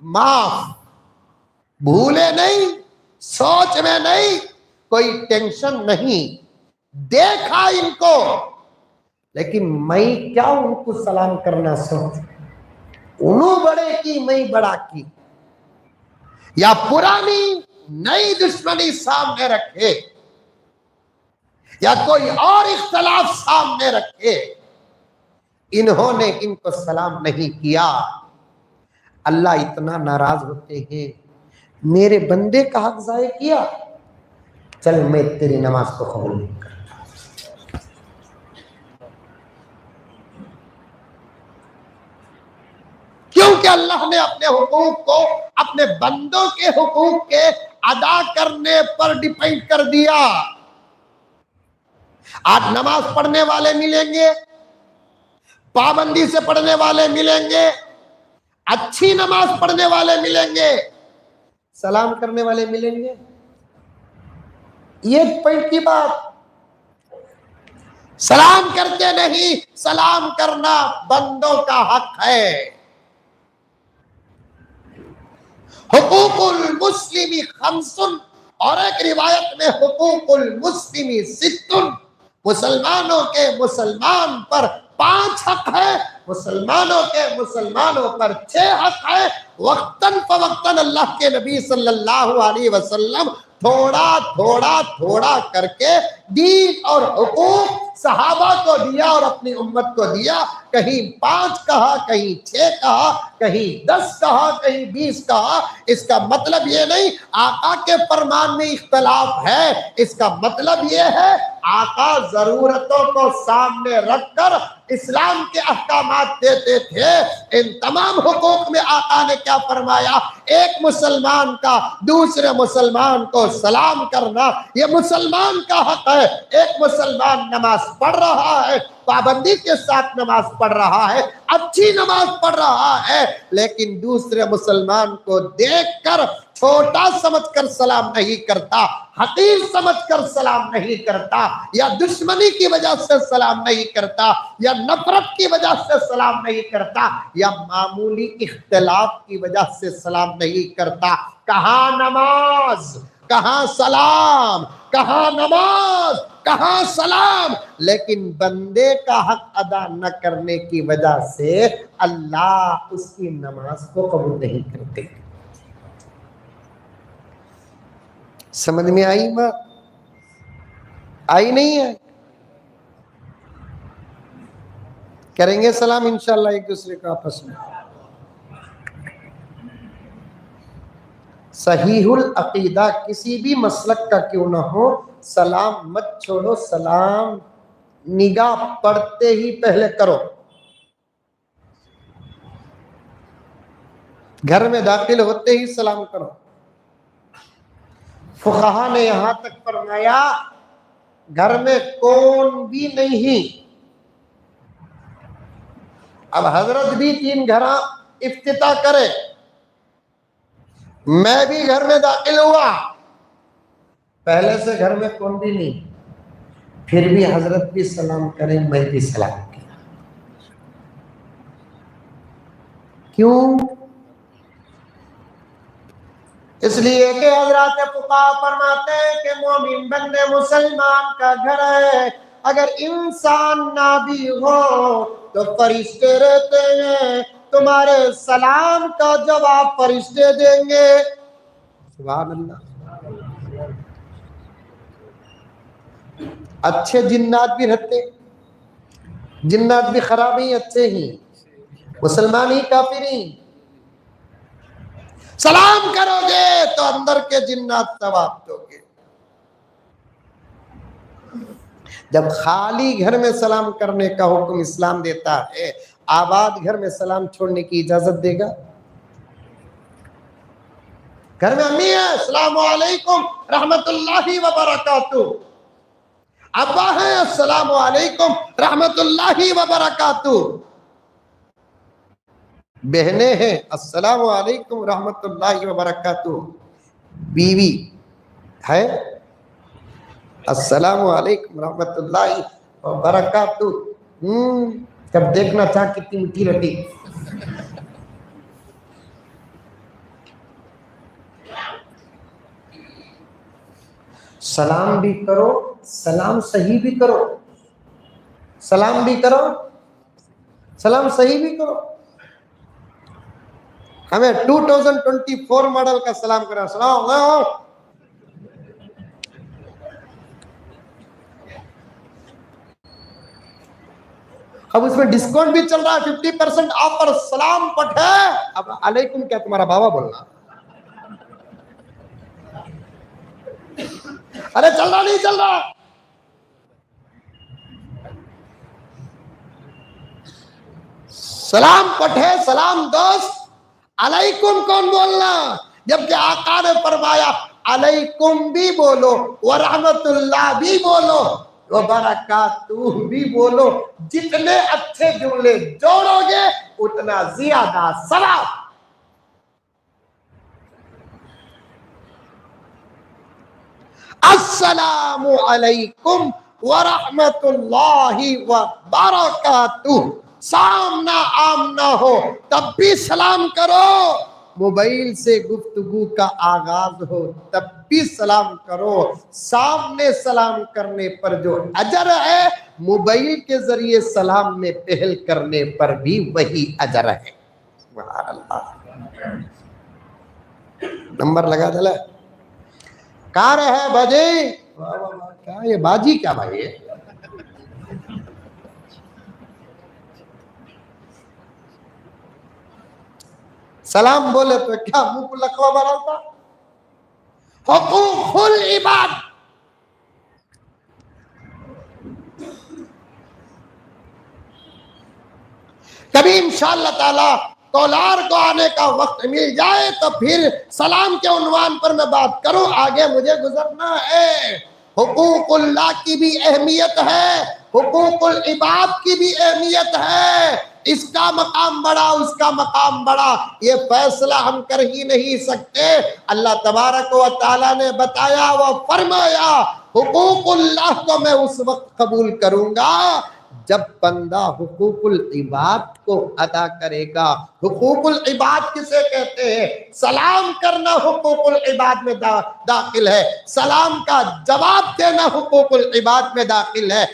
माफ, भूले नहीं, सोच में नहीं, कोई टेंशन नहीं, देखा इनको, लेकिन मैं क्या उनको सलाम करना सोच, उन्हों बड़े की मैं बड़ा की, या पुरानी नई दुश्मनी सामने रखे, या कोई और इख्तलाफ सामने रखे, इन्होंने इनको सलाम नहीं किया। अल्लाह इतना नाराज होते हैं, मेरे बंदे का हक जाये किया, चल मैं तेरी नमाज को कबूल नहीं करता। क्योंकि अल्लाह ने अपने हुकूक को अपने बंदों के हुकूक के अदा करने पर डिपेंड कर दिया। आज नमाज पढ़ने वाले मिलेंगे, पाबंदी से पढ़ने वाले मिलेंगे, अच्छी नमाज पढ़ने वाले मिलेंगे, सलाम करने वाले मिलेंगे। ये पॉइंट की बात, सलाम करते नहीं, सलाम करना बंदों का हक है। हुकूकुल मुस्लिमी खम्सुन, और एक रिवायत में हुकूकुल मुस्लिमी सित्तुन, मुसलमानों के मुसलमान पर 5 हक है, मुसलमानों के मुसलमानों पर 6 हक है। वक्तन फवक्तन अल्लाह के नबी सल्लल्लाहु अलैहि वसल्लम थोड़ा थोड़ा थोड़ा करके दीन और हुकूक सहाबा को दिया और अपनी उम्मत को दिया। कहीं 5 कहा, कहीं 6 कहा, कहीं 10 कहा, कहीं 20 कहा। इसका मतलब ये नहीं आका के फरमान में इख्तलाफ है, इसका मतलब ये है आका जरूरतों को सामने रखकर इस्लाम के अहकामात देते थे। इन तमाम हुकूक में आका ने क्या फरमाया, एक मुसलमान का दूसरे मुसलमान को सलाम करना यह मुसलमान का हक है। एक मुसलमान नमाज पढ़ रहा है, पाबंदी के साथ नमाज पढ़ रहा है, अच्छी नमाज पढ़ रहा है, लेकिन दूसरे मुसलमान को देखकर छोटा समझकर सलाम नहीं करता, हकीर समझकर सलाम नहीं करता, या दुश्मनी की वजह से सलाम नहीं करता, या नफरत की वजह से सलाम नहीं करता, या मामूली इख्तिलाफ की वजह से सलाम नहीं करता। कहाँ नमाज, कहाँ सलाम, कहाँ नमाज, कहाँ सलाम। लेकिन बंदे का हक अदा न करने की वजह से अल्लाह उसकी नमाज को कबूल नहीं करते। समझ में आई बात? आई नहीं है? करेंगे सलाम इंशाल्लाह एक दूसरे को आपस में। सहीहुल अकीदा किसी भी मसलक का क्यों ना हो, सलाम मत छोड़ो, सलाम निगाह पढ़ते ही पहले करो। घर में दाखिल होते ही सलाम करो। फुक़हा ने यहां तक फरमाया घर में कौन भी नहीं, अब हजरत भी 3 घरा इफ्तिता करे, मैं भी घर में दाखिल हुआ, पहले से घर में कौन भी नहीं, फिर भी हजरत भी सलाम करें, मैं भी सलाम किया। क्यों? इसलिए कि हजरत फुक़हा फरमाते हैं कि मोमिन बंदे मुसलमान का घर है, अगर इंसान ना भी हो तो फरिश्ते रहते हैं, तुम्हारे सलाम का जवाब फरिश्ते देंगे। सुभान अल्लाह। अच्छे जिन्नात भी रहते, जिन्नात भी खराब ही अच्छे ही, मुसलमान ही काफिर ही। सलाम करोगे तो अंदर के जिन्नात जवाब दोगे। जब खाली घर में सलाम करने का हुक्म इस्लाम देता है, आबाद घर में सलाम छोड़ने की इजाजत देगा? घर में अम्मी है अस्सलामु अलैकुम रहमतुल्लाहि व बरकातुहू, अब्बा है अस्सलामु अलैकुम रहमतुल्लाहि व बरकातुहू, बहनें हैं अस्सलामु अलैकुम रहमतुल्लाहि व बरकातुहू, बीवी है अस्सलामु अलैकुम रहमतुल्लाहि व बरकातुहू। जब देखना चाह कितनी मीठी रोटी। सलाम भी करो, सलाम सही भी करो, सलाम भी करो, सलाम सही भी करो। हमें 2024 मॉडल का सलाम करा, सलाम। अब उसमें डिस्काउंट भी चल रहा है, 50% ऑफर, सलाम पट है। अब अलैकुम क्या तुम्हारा बाबा बोलना? अरे चल रहा नहीं चल रहा। सलाम पट है, सलाम दोस्त, अलैकुम कौन बोलना? जबकि आका ने फरमाया अलैकुम भी बोलो, व रहमतुल्लाह भी बोलो, व बरकातुहू भी बोलो। जितने अच्छे जुमले जोड़ोगे उतना ज्यादा सवाब। अस्सलामु अलैकुम व रहमतुल्लाहि व बरकातुहू। सामना आमना हो तब भी सलाम करो, मोबाइल से गुफ्तगू का आगाज हो तब भी सलाम करो। सामने सलाम करने पर जो अजर है, मोबाइल के जरिए सलाम में पहल करने पर भी वही अजर है। सुभान अल्लाह। नंबर लगा दला कार है बजे क्या ये बाजी क्या भाई है? सलाम बोले तो क्या मुंह को लकवा बना था? हुकूकुल इबाद, कभी इंशाअल्लाह ताला कोलार को आने का वक्त मिल जाए तो फिर सलाम के उन्वान पर मैं बात करूं, आगे मुझे गुजरना है। हुकूकुल्लाह की भी अहमियत है, हुकूकुल इबाद की भी अहमियत है। इसका मकाम बड़ा, उसका मकाम बड़ा, ये फैसला हम कर ही नहीं सकते। अल्लाह तबारक व तआला ने बताया व फरमाया हुकूकुल्लाह को मैं उस वक्त कबूल करूंगा जब बंदा हुकूकुल इबाद को अदा करेगा। हुकूकुल इबाद किसे कहते हैं? सलाम करना हुकूकुल इबाद में दाखिल है, सलाम का जवाब देना हुकूकुल इबाद में दाखिल है।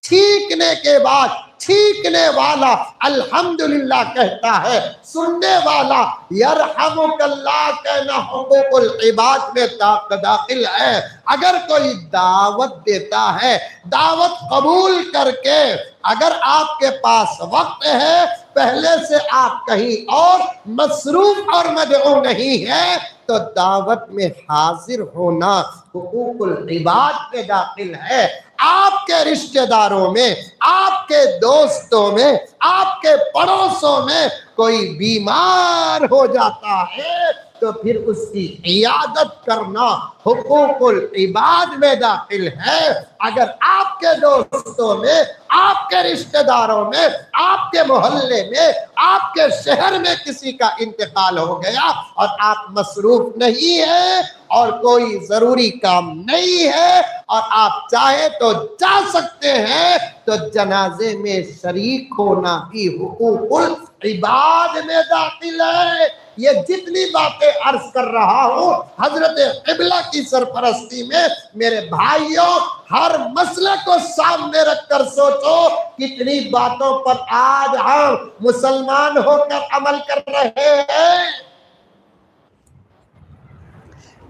छींकने के बाद छींकने वाला अल्हम्दुलिल्लाह कहता है, सुनने वाला यरहमुकल्लाह कहना हुकूकुल इबाद में दाखिल है। अगर कोई दावत देता है, दावत कबूल करके अगर आपके पास वक्त है, पहले से आप कहीं और मसरूफ और मदऊ नहीं है, तो दावत में हाजिर होना हुकूकुल इबाद में दाखिल है। आपके रिश्तेदारों में, आपके दोस्तों में, आपके पड़ोसों में कोई बीमार हो जाता है तो फिर उसकी इयादत करना हुकूकुल इबाद में दाखिल है। अगर आपके दोस्तों में, आपके रिश्तेदारों में, आपके मोहल्ले में, आपके शहर में किसी का इंतकाल हो गया और आप मसरूफ नहीं है और कोई जरूरी काम नहीं है और आप चाहे तो जा सकते हैं, तो जनाजे में शरीक होना भी हुकूकुल इबाद में दाखिल है। ये जितनी बातें अर्ज कर रहा हूँ हजरत क़िबला की सरपरस्ती में, मेरे भाइयों, हर मसले को सामने रखकर सोचो कितनी बातों पर आज हम मुसलमान होकर अमल कर रहे हैं।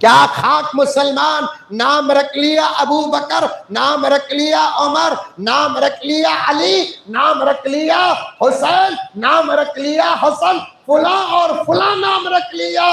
क्या खाक मुसलमान नाम रख लिया अबू बकर, नाम रख लिया उमर, नाम रख लिया अली, नाम रख लिया हुसैन, नाम रख लिया हसन, फुला और फुला नाम रख लिया।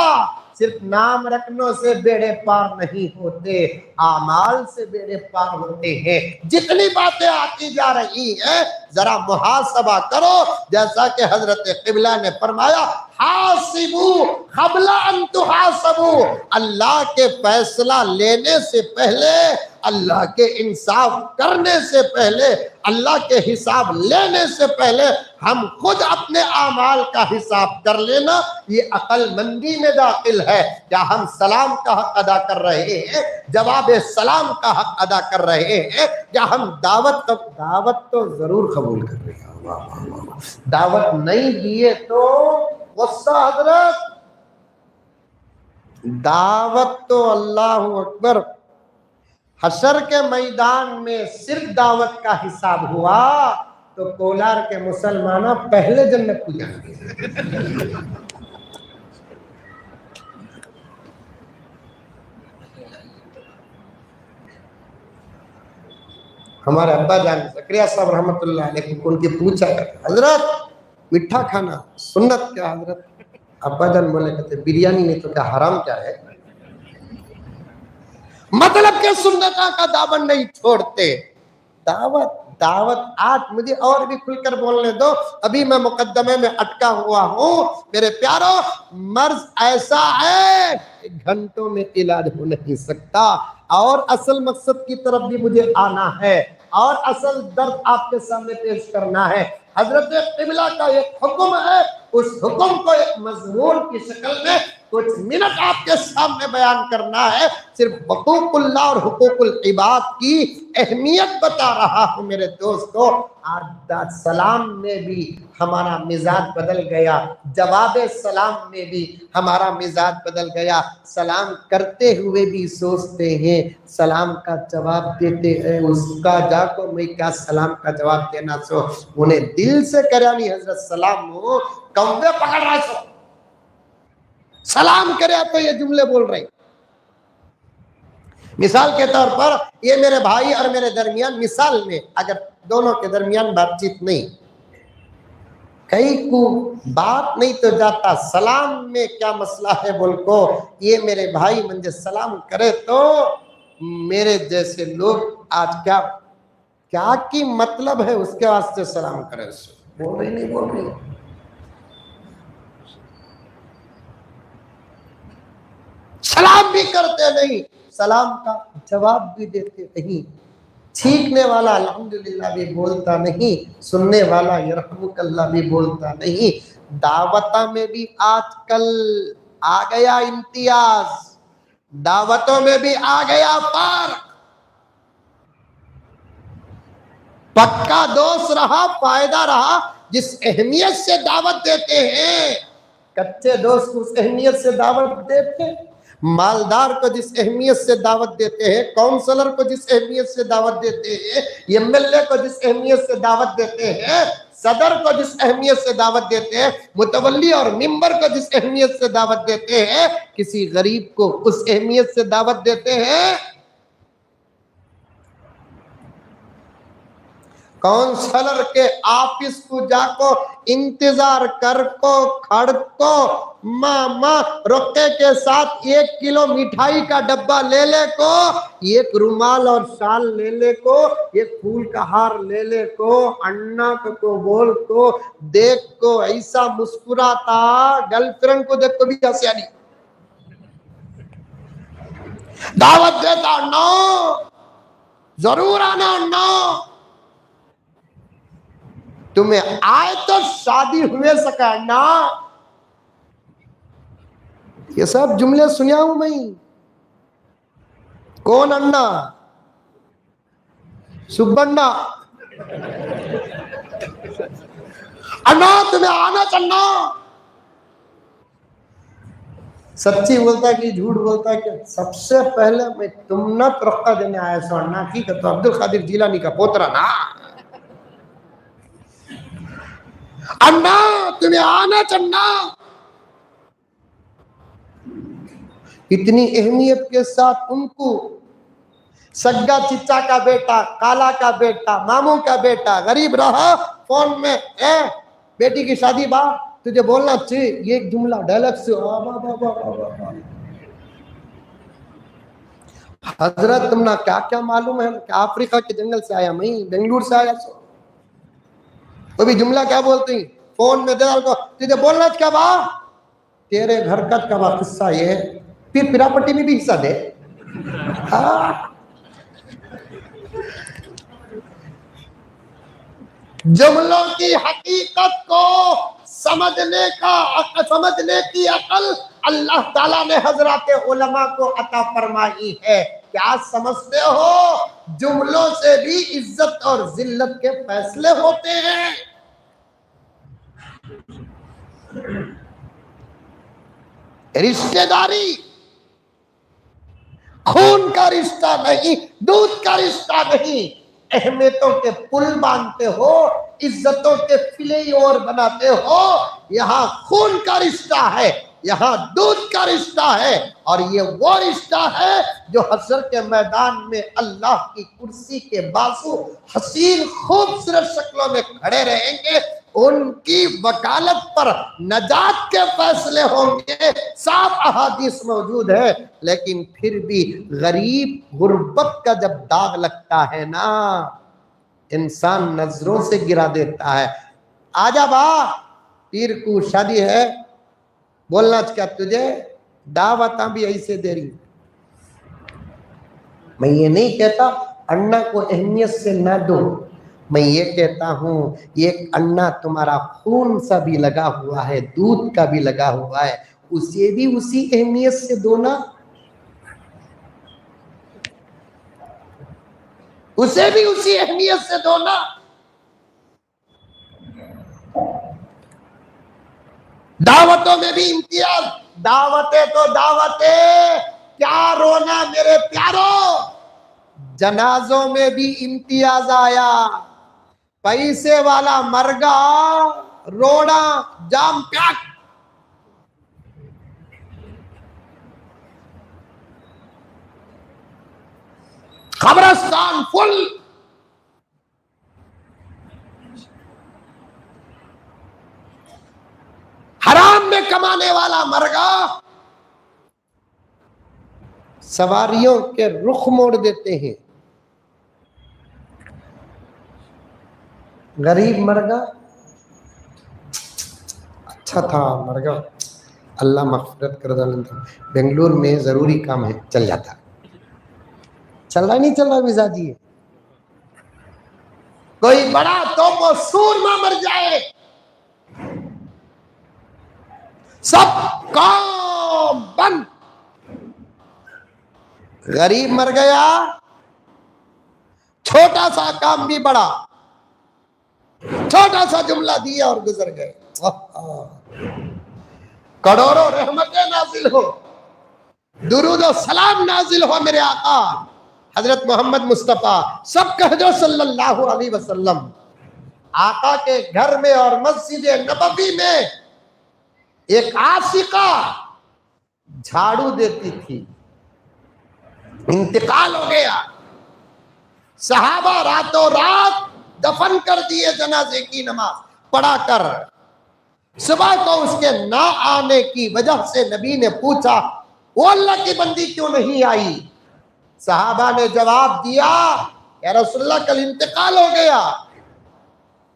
सिर्फ नाम रखने से बेड़े पार नहीं होते, आमाल से बेड़े पार होते हैं। जितनी बातें आती जा रही हैं जरा मुहासबा करो, जैसा कि हजरत क़िबला ने फरमाया हासिबू क़ब्ला अन तुहासबू, अल्लाह के फैसला लेने से पहले, अल्लाह के इंसाफ करने से पहले, अल्लाह के हिसाब लेने से पहले हम खुद अपने आमाल का हिसाब कर लेना, ये अक्लमंदी में दाखिल है। क्या हम सलाम का हक अदा कर रहे हैं, जवाब सलाम का हक अदा कर रहे हैं? क्या हम दावत तो जरूर कबूल कर रहे हैं, दावत नहीं दिए तो गुस्सा हजरत। दावत तो अल्लाह अकबर, हशर के मैदान में सिर्फ दावत का हिसाब हुआ तो कोलार के मुसलमानों पहले जन्नत को जाएंगे। हमारे अब्बा जान ज़करिया साहब रहमतुल्लाह अलैहि को उनके पूछा, हजरत मीठा खाना सुन्नत क्या हजरत? अब्बा जान बोले, कहते बिरयानी नहीं तो क्या हराम क्या है? मतलब के सुन्नता का दामन नहीं छोड़ते। दावत दावत आज मुझे और भी खुलकर बोलने दो, अभी मैं मुकद्दमे में अटका हुआ हूँ। मेरे प्यारो, मर्ज ऐसा है घंटों में इलाज हो नहीं सकता और असल मकसद की तरफ भी मुझे आना है और असल दर्द आपके सामने पेश करना है। हजरत क़िबला का एक हुक्म है, उस हुक्म को एक मज़मून की शक्ल में कुछ मिनट आपके सामने बयान करना है। सिर्फ हुकूकुल्लाह और हुकूकुल इबाद की अहमियत बता रहा हूँ मेरे दोस्तों। आज सलाम में भी हमारा मिजाज बदल गया, जवाब सलाम में भी हमारा मिजाज बदल गया। सलाम करते हुए भी सोचते हैं सलाम का जवाब देते हैं, उसका जाको मैं क्या सलाम का जवाब देना सो उन्हें दिल से करानी हजरत सलाम हो कौवे पकड़ रहा सो सलाम करे तो ये जुमले बोल रहे। मिसाल के तौर पर ये मेरे भाई और मेरे दरमियान, मिसाल में अगर दोनों के दरमियान बातचीत नहीं, कई को बात नहीं तो जाता, सलाम में क्या मसला है बोल को, ये मेरे भाई मुझे सलाम करे तो मेरे जैसे लोग आज क्या क्या की मतलब है उसके वास्ते सलाम करे, बोल रही नहीं बोल रही। सलाम भी करते नहीं, सलाम का जवाब भी देते नहीं, छींकने वाला अल्हम्दुलिल्लाह भी बोलता नहीं, सुनने वाला यरहमुकल्लाह भी बोलता नहीं। दावता में भी आजकल आ गया इम्तियाज, दावतों में भी आ गया फर्क। पक्का दोस्त रहा, फायदा रहा जिस अहमियत से दावत देते हैं, कच्चे दोस्त को उस अहमियत से दावत देते हैं, मालदार को जिस अहमियत से दावत देते हैं, काउंसलर को जिस अहमियत से दावत देते हैं, एमएलए को जिस अहमियत से दावत देते हैं, सदर को जिस अहमियत से दावत देते हैं, मुतवल्ली और मिंबर को जिस अहमियत से दावत देते हैं, किसी गरीब को उस अहमियत से दावत देते हैं। काउंसलर के ऑफिस को जाको इंतजार कर को खड़ को मामा रोके के साथ 1 किलो मिठाई का डब्बा ले ले को, एक रुमाल और शाल ले ले को, एक फूल का हार ले ले को, अन्ना को बोल को, देख को ऐसा मुस्कुराता, गर्लफ्रेंड को देख को भी हंसी आनी, दावत देता नो जरूर आना नो, तुम्हें आए तो शादी हुए सका ना। ये सब जुमले सुनिया हूं मैं। कौन अन्ना? सुब्बन्ना। अन्ना तुम्हें आना चलना। सच्ची बोलता है कि झूठ बोलता है कि सबसे पहले मैं तुम न तरक्का देने आया सो अन्ना की, तो अब्दुल कादिर जिलानी का पोतरा ना। अन्ना तुम्हें आना चलना। इतनी अहमियत के साथ उनको सग्गा चिच्चा का बेटा, काला का बेटा, मामू का बेटा, गरीब रहा, फोन में बेटी की शादी बा, तुझे बोलना चाहिए ये एक जुमला डायलॉग से, हजरत तुम ना क्या क्या मालूम है कि अफ्रीका के जंगल से आया, मैं बेंगलुरु से आया सो, वो भी जुमला क्या बोलती फोन में दे को, तुझे बोलना क्या बा, तेरे घर का बा किस्सा ये, फिर पिरापट्टी में भी हिस्सा दे। जुमलों की हकीकत को समझने की अकल अल्लाह ताला ने हजरत उलमा को अता फरमाई है। क्या समझते हो? जुमलों से भी इज्जत और जिल्लत के फैसले होते हैं। रिश्तेदारी खून का रिश्ता नहीं, दूध का रिश्ता नहीं, अहमियतों के पुल बांधते हो, इज्जतों के फ्लेओवर बनाते हो। यहाँ खून का रिश्ता है, यहाँ दूध का रिश्ता है, और ये वो रिश्ता है जो हश्र के मैदान में अल्लाह की कुर्सी के बाजू हसीन खूबसूरत शक्लों में खड़े रहेंगे। उनकी वकालत पर नजात के फैसले होंगे। साफ अहादीस मौजूद है। लेकिन फिर भी गरीब गुर्बत का जब दाग लगता है ना, इंसान नजरों से गिरा देता है। आजा बा, पीर को शादी है, बोलना क्या तुझे, दावता भी ऐसे दे रही। मैं ये नहीं कहता अन्ना को अहमियत से न दो, मैं ये कहता हूं ये अन्ना तुम्हारा खून सा भी लगा हुआ है, दूध का भी लगा हुआ है, उसे भी उसी अहमियत से दो ना, उसे भी उसी अहमियत से दो ना। दावतों में भी इम्तियाज, दावतें तो दावतें, क्या रोना मेरे प्यारों, जनाजों में भी इम्तियाज आया। पैसे वाला मरगा, रोड़ा जाम प्याक, कब्रिस्तान फुल। हराम में कमाने वाला मर गया, सवारियों के रुख मोड़ देते हैं। गरीब मर गया, अच्छा था मर गया, अल्लाह मग़फ़िरत कर दे, बेंगलुरु में जरूरी काम है, चल जाता। चल रहा नहीं चल रहा वीजा जी। कोई बड़ा तो वो सूरमा मर जाए, सब काम बंद। गरीब मर गया, छोटा सा काम भी बड़ा, छोटा सा जुमला दिया और गुजर गए। करोड़ों रहमतें नाजिल हो, दुरूद और सलाम नाजिल हो मेरे आका हजरत मोहम्मद मुस्तफा, सब कह दो सल्लल्लाहु अलैहि वसल्लम। आका के घर में और मस्जिद नबवी में एक आशिका झाड़ू देती थी, इंतकाल हो गया, सहाबा रातों रात दफन कर दिए जनाजे की नमाज पढ़ा कर। सुबह को उसके ना आने की वजह से नबी ने पूछा, वो अल्लाह की बंदी क्यों नहीं आई? सहाबा ने जवाब दिया, या रसूलल्लाह कल इंतकाल हो गया,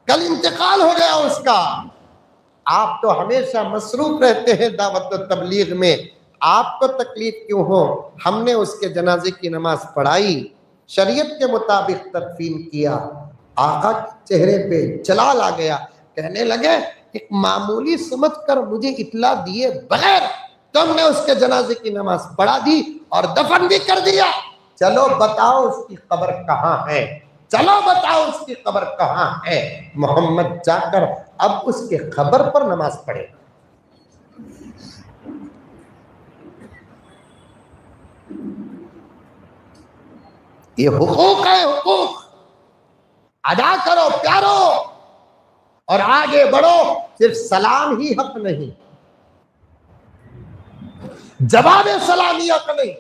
कल इंतकाल हो गया उसका। आप तो हमेशा मसरूफ रहते हैं दावत और तबलीग में, आपको तकलीफ क्यों हो? हमने उसके जनाजे की नमाज पढ़ाई, शरीयत के मुताबिक तदफीन किया। आका के चेहरे पे जलाल आ गया, कहने लगे एक मामूली समझकर मुझे इतला दिए बगैर तुमने उसके जनाजे की नमाज पढ़ा दी और दफन भी कर दिया। चलो बताओ उसकी कब्र कहाँ है, चलो बताओ उसकी कब्र कहाँ है। मोहम्मद जाकर अब उसके कब्र पर नमाज पढ़े। ये हुकूक है, हुकूक अदा करो प्यारो और आगे बढ़ो। सिर्फ सलाम ही हक नहीं, जवाब सलामी हक नहीं,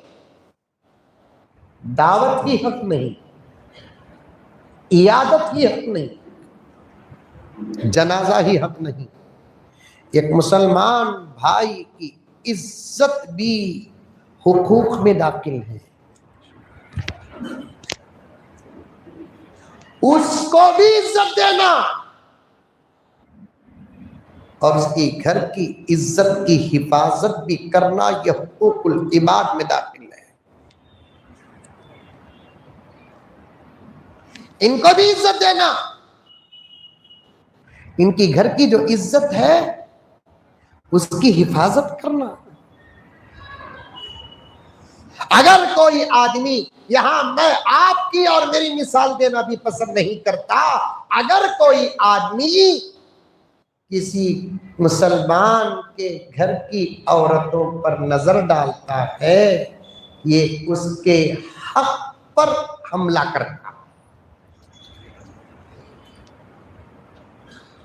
दावत ही हक नहीं, इयादत ही हक नहीं, जनाजा ही हक नहीं। एक मुसलमान भाई की इज्जत भी हुकूक में दाखिल है, उसको भी इज्जत देना और उसकी घर की इज्जत की हिफाजत भी करना, यह हुकूकुल इबाद में दाखिल है। इनको भी इज्जत देना, इनकी घर की जो इज्जत है उसकी हिफाजत करना। अगर कोई आदमी, यहां मैं आपकी और मेरी मिसाल देना भी पसंद नहीं करता, अगर कोई आदमी किसी मुसलमान के घर की औरतों पर नजर डालता है, ये उसके हक पर हमला करता।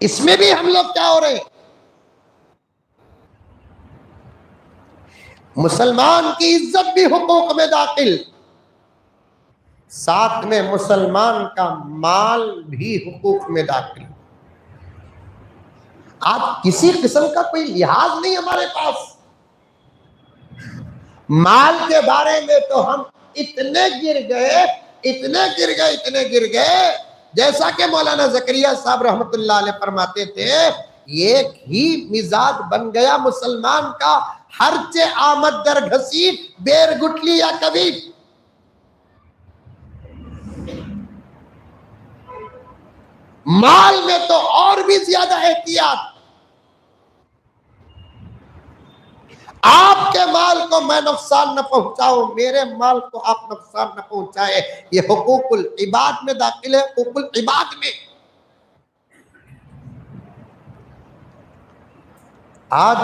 इसमें भी हम लोग क्या हो रहे हैं? मुसलमान की इज्जत भी हुकूक में दाखिल, साथ में मुसलमान का माल भी हुकूक में दाखिल। आज किसी किस्म का कोई लिहाज नहीं हमारे पास। माल के बारे में तो हम इतने गिर गए, इतने गिर गए, इतने गिर गए, जैसा कि मौलाना ज़करिया साहब रहमतुल्लाह अलैह फरमाते थे, एक ही मिजाज बन गया मुसलमान का, हरचे आमद दर घसीट, बेर गुटली या कभी। माल में तो और भी ज्यादा एहतियात। आपके माल को मैं नुकसान न पहुंचाऊं, मेरे माल को आप नुकसान न पहुंचाए, ये हुकूकुल इबाद में दाखिल है, हुकूकुल इबाद में। आज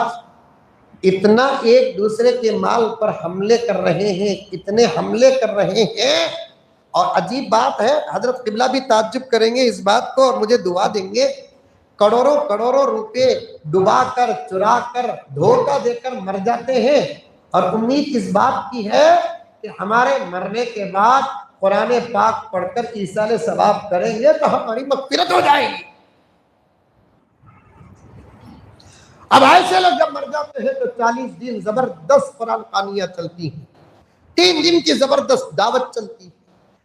इतना एक दूसरे के माल पर हमले कर रहे हैं, इतने हमले कर रहे हैं, और अजीब बात है, हजरत किबला भी ताज्जुब करेंगे इस बात को और मुझे दुआ देंगे। करोड़ों करोड़ों रुपए डुबा कर, चुरा कर, धोखा देकर मर जाते हैं और उम्मीद इस बात की है कि हमारे मरने के बाद कुरान पाक पढ़कर ईसाले सवाब करेंगे तो हमारी मग़फ़िरत हो जाएगी। अब ऐसे लोग जब मर जाते हैं तो 40 दिन जबरदस्त कुरान खानियां चलती हैं, 3 दिन की जबरदस्त दावत चलती है,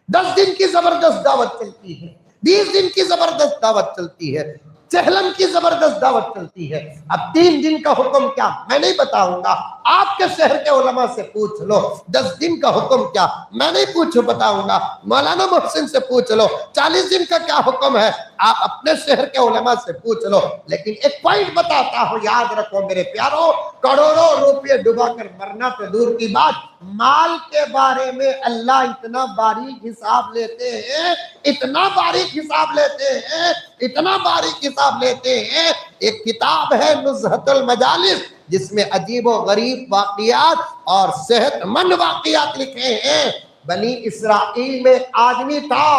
10 दिन की जबरदस्त दावत चलती है, 20 दिन की जबरदस्त दावत चलती है, चहलम की जबरदस्त दावत चलती है। अब 3 दिन का हुक्म क्या मैं नहीं बताऊंगा, आपके शहर के उलमा से पूछ लो। 10 दिन का हुक्म क्या मैं नहीं बताऊंगा, मौलाना मोहसिन से पूछ लो। 40 दिन का क्या हुक्म है आप अपने शहर के उलमा से पूछ लो। लेकिन एक पॉइंट बताता हूं, याद रखो मेरे प्यारो, करोड़ों रुपये डुबाकर मरना तो दूर की बात, माल के बारे में अल्लाह इतना बारीक हिसाब लेते हैं, इतना बारीक हिसाब लेते हैं, इतना बारीक हिसाब लेते हैं। एक किताब है नुज़हतुल मजालिस, जिसमें अजीब व गरीब वाक़ियात और सेहतमंद वाक़ियात लिखे हैं। बनी इसराइल में आदमी था,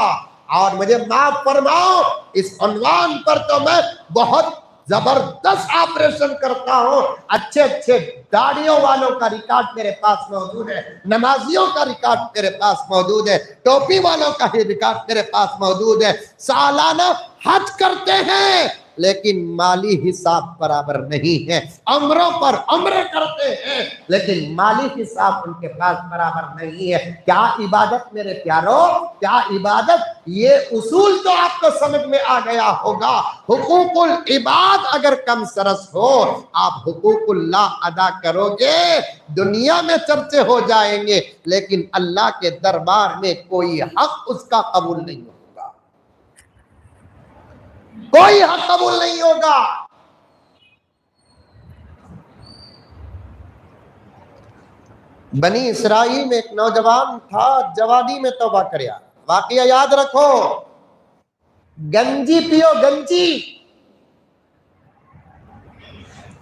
और मुझे माफ फरमाओ इस उन्वान पर तो मैं बहुत जबरदस्त ऑपरेशन करता हूं। अच्छे अच्छे दाढ़ियों वालों का रिकॉर्ड मेरे पास मौजूद है, नमाजियों का रिकॉर्ड मेरे पास मौजूद है, टोपी वालों का ही रिकॉर्ड मेरे पास मौजूद है। सालाना हज करते हैं लेकिन माली हिसाब बराबर नहीं है, उम्रों पर उम्र करते हैं लेकिन माली हिसाब उनके पास बराबर नहीं है। क्या इबादत मेरे प्यारो, क्या इबादत। ये उसूल तो आपको समझ में आ गया होगा। हुकूकुल इबाद अगर कम सरस हो, आप हुकूकुल्लाह अदा करोगे, दुनिया में चर्चे हो जाएंगे लेकिन अल्लाह के दरबार में कोई हक उसका कबूल नहीं होगा, कोई हक कबूल नहीं होगा। बनी इसराइल में एक नौजवान था, जवानी में तौबा करया। वाकया याद रखो, गंजी पियो, गंजी,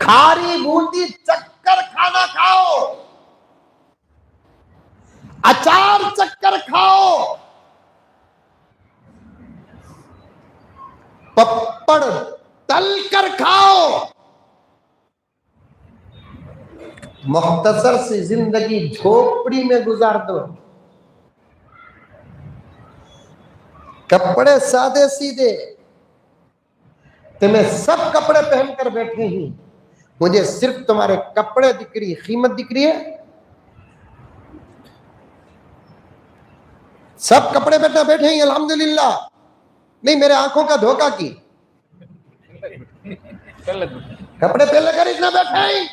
खारी बूंदी चक्कर खाना खाओ, अचार चक्कर खाओ, पप्पड़ तल कर खाओ, मुख्तसर सी जिंदगी झोपड़ी में गुजार दो, कपड़े सादे सीधे, तुम्हें सब कपड़े पहनकर बैठे ही, मुझे सिर्फ तुम्हारे कपड़े दिख रही, कीमत दिख रही है। सब कपड़े पहनकर बैठे ही अल्हम्दुलिल्लाह, नहीं मेरे आंखों का धोखा की, कपड़े पहन कर इतना बैठे ही।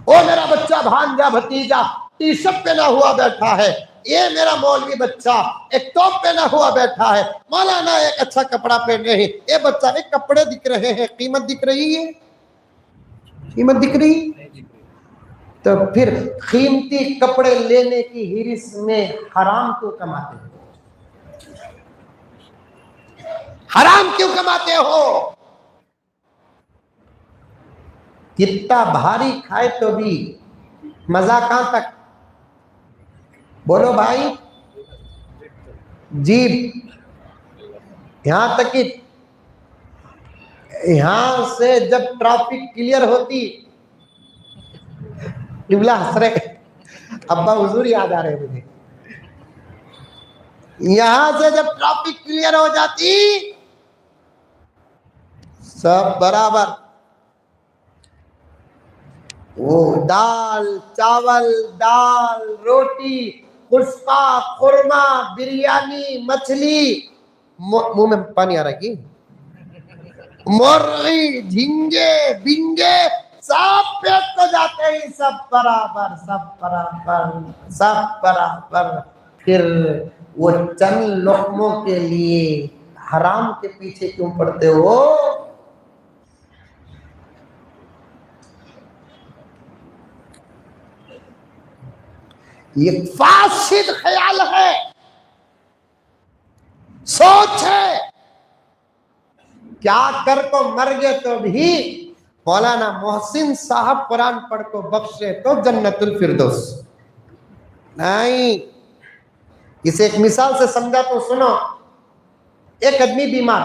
ओ मेरा बच्चा, भांजा, भतीजा टी शर्ट पहना हुआ बैठा है, ये मेरा मौलवी बच्चा एक टॉप पहना हुआ बैठा है, मौलाना एक अच्छा कपड़ा पहन रहे हैं, ये बच्चा एक कपड़े दिख रहे हैं, कीमत दिख रही है, कीमत दिख रही। तो फिर कीमती कपड़े लेने की हिरिस में हराम क्यों कमाते हो, हराम क्यों कमाते हो। कितना भारी खाए तो भी मजा कहां तक, बोलो भाई। जीभ, यहां तक कि यहां से जब ट्रैफिक क्लियर होती, हंस रहे, अब्बा हुजूर याद आ रहे मुझे, यहां से जब ट्रैफिक क्लियर हो जाती सब बराबर, वो दाल चावल, दाल रोटी, पुष्पा, खुरमा, बिरयानी, मछली, मुंह में पानी आ रहा है कि, मुर्गी, झींगे, बिंगे, सब पेट को जाते ही सब बराबर, सब बराबर, सब बराबर। फिर वो चंद लोकमों के लिए हराम के पीछे क्यों पड़ते हो। ये फासिद ख्याल है, सोच है। क्या कर को मर गए तो भी मौलाना मोहसिन साहब कुरान पढ़ को बख्शे तो जन्नतुल फिरदौस नहीं। इसे एक मिसाल से समझा तो सुनो। एक आदमी बीमार,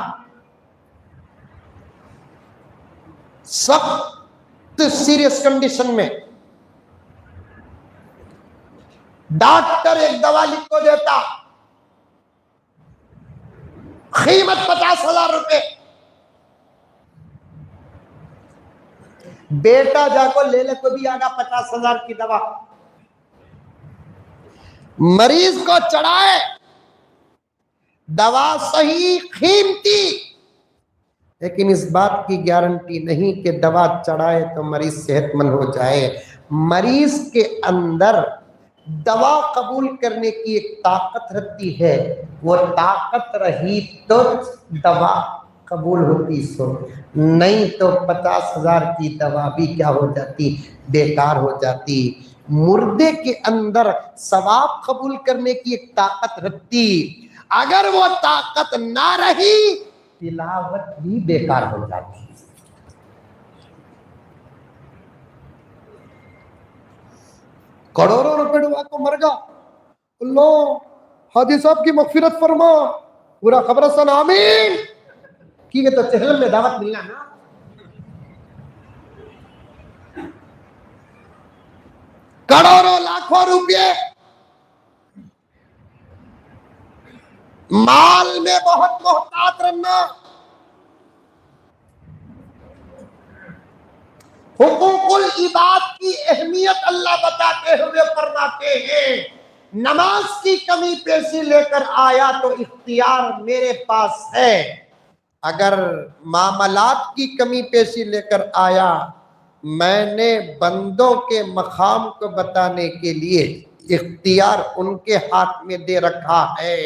सख्त सीरियस कंडीशन में, डॉक्टर एक दवा लिख को देता, कीमत 50,000 रुपए, बेटा जाको ले ले को भी आगा 50,000 की दवा, मरीज को चढ़ाए, दवा सही कीमती, लेकिन इस बात की गारंटी नहीं कि दवा चढ़ाए तो मरीज सेहतमंद हो जाए। मरीज के अंदर दवा कबूल करने की एक ताकत रहती है, वो ताकत रही तो दवा कबूल होती, सो नहीं तो 50,000 की दवा भी क्या हो जाती, बेकार हो जाती। मुर्दे के अंदर सवाब कबूल करने की एक ताकत रहती, अगर वो ताकत ना रही तिलावत भी बेकार हो जाती। करोड़ों रुपए डुबा को मर गया, लो हाजी साहब की मगफिरत फरमा, पूरा खबरस्तान आमीन की तो चहल में दावत मिलना ना। करोड़ों लाखों रुपए माल में बहुत मोहतात रहना, हुकूकुल इबाद की अहमियत अल्लाह बताते हुए फरमाते हैं, नमाज की कमी पेशी लेकर आया तो इख्तियार मेरे पास है, अगर मामलात की कमी पेशी लेकर आया मैंने बंदों के मकाम को बताने के लिए इख्तियार उनके हाथ में दे रखा है।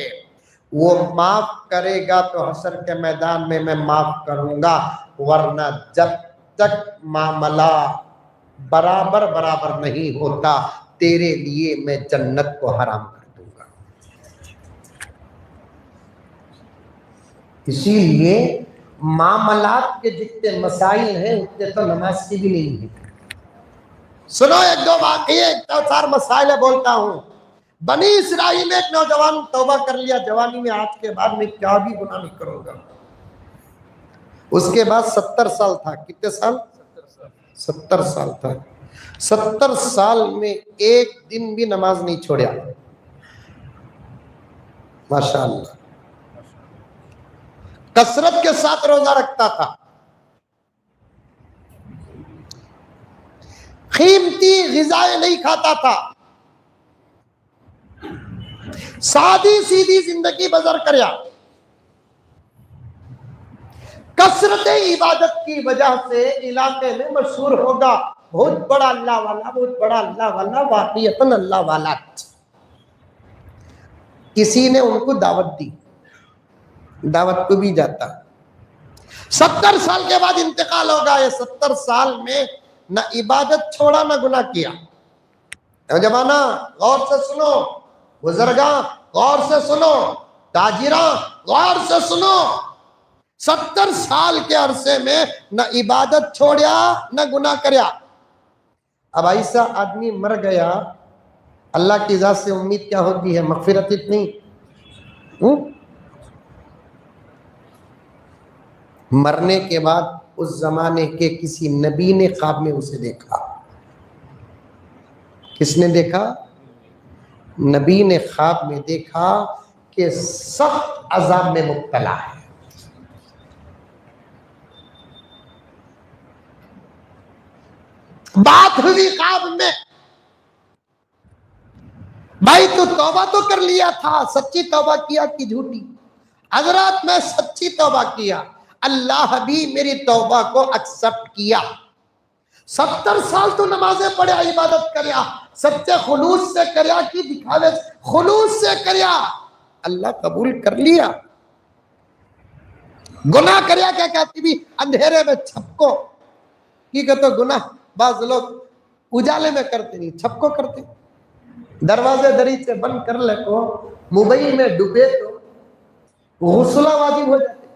वो माफ करेगा तो हशर के मैदान में मैं माफ करूंगा, वरना जब तक मामला बराबर बराबर नहीं होता तेरे लिए मैं जन्नत को हराम कर दूंगा। इसीलिए मामलात के जितने मसाइल हैं उतने तो नमाज की भी नहीं है। सुनो एक दो वाकये, एक दो चार मसाइल बोलता हूं। बनी इसराइल में एक नौजवान तौबा कर लिया जवानी में, आज के बाद मैं क्या भी गुनाह नहीं करूंगा। उसके बाद 70 साल था, कितने साल? 70 साल था। 70 साल में एक दिन भी नमाज नहीं छोड़ा, माशाअल्लाह। कसरत के साथ रोजा रखता था, कीमती ग़िज़ाएं नहीं खाता था, सादी सीधी जिंदगी बसर करया। कसरत इबादत की वजह से इलाके में मशहूर होगा, बहुत बड़ा अल्लाह वाला, बहुत बड़ा अल्लाह वाला, वाक़ईतन अल्लाह वाला। किसी ने उनको दावत दी, दावत को भी जाता। 70 साल के बाद इंतकाल हो गया। 70 साल में न इबादत छोड़ा न गुनाह किया। जमाना गौर से सुनो, बुजुर्गा गौर से सुनो, ताजिरा गौर से सुनो। 70 साल के अरसे में न इबादत छोड़ा न गुनाह करया। अब ऐसा आदमी मर गया, अल्लाह की जात से उम्मीद क्या होती है? मगफिरत इतनी। मरने के बाद उस जमाने के किसी नबी ने ख्वाब में उसे देखा। किसने देखा? नबी ने ख्वाब में देखा कि सख्त अजाब में मुब्तला है। बात हुई ख्वाब में, भाई तू तौबा तो कर लिया था, सच्ची तौबा किया कि झूठी? हजरत मैं सच्ची तौबा किया, अल्लाह भी मेरी तौबा को एक्सेप्ट किया। 70 साल तो नमाजें पढ़े, इबादत करया, सच्चे खुलूस से करया कि दिखावे खुलूस से करया, अल्लाह कबूल कर लिया। गुनाह करया क्या कहती भी अंधेरे में छपको की कहते गुनाह। बाज लोग उजाले में करते नहीं, छपको करते। दरवाजे दरीचे बंद कर ले को मोबाइल में डूबे तो गुस्ला वाजिब हो जाते।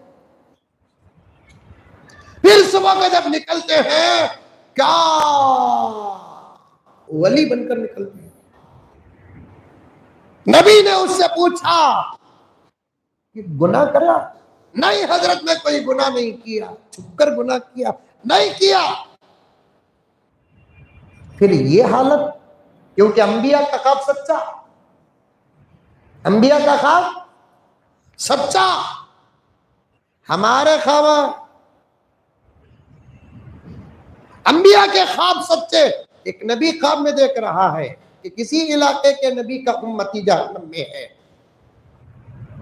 फिर सुबह को जब निकलते हैं क्या वली बनकर निकलते हैं। नबी ने उससे पूछा कि गुनाह करा? नहीं हजरत मैं कोई गुनाह नहीं किया, छुपकर गुनाह किया नहीं किया। फिर ये हालत क्योंकि अंबिया का ख्वाब सच्चा, अंबिया का ख्वाब सच्चा। हमारे ख्वाब, अंबिया के ख्वाब सच्चे। एक नबी ख्वाब में देख रहा है कि किसी इलाके के नबी का उम्मती जहन्नम में है,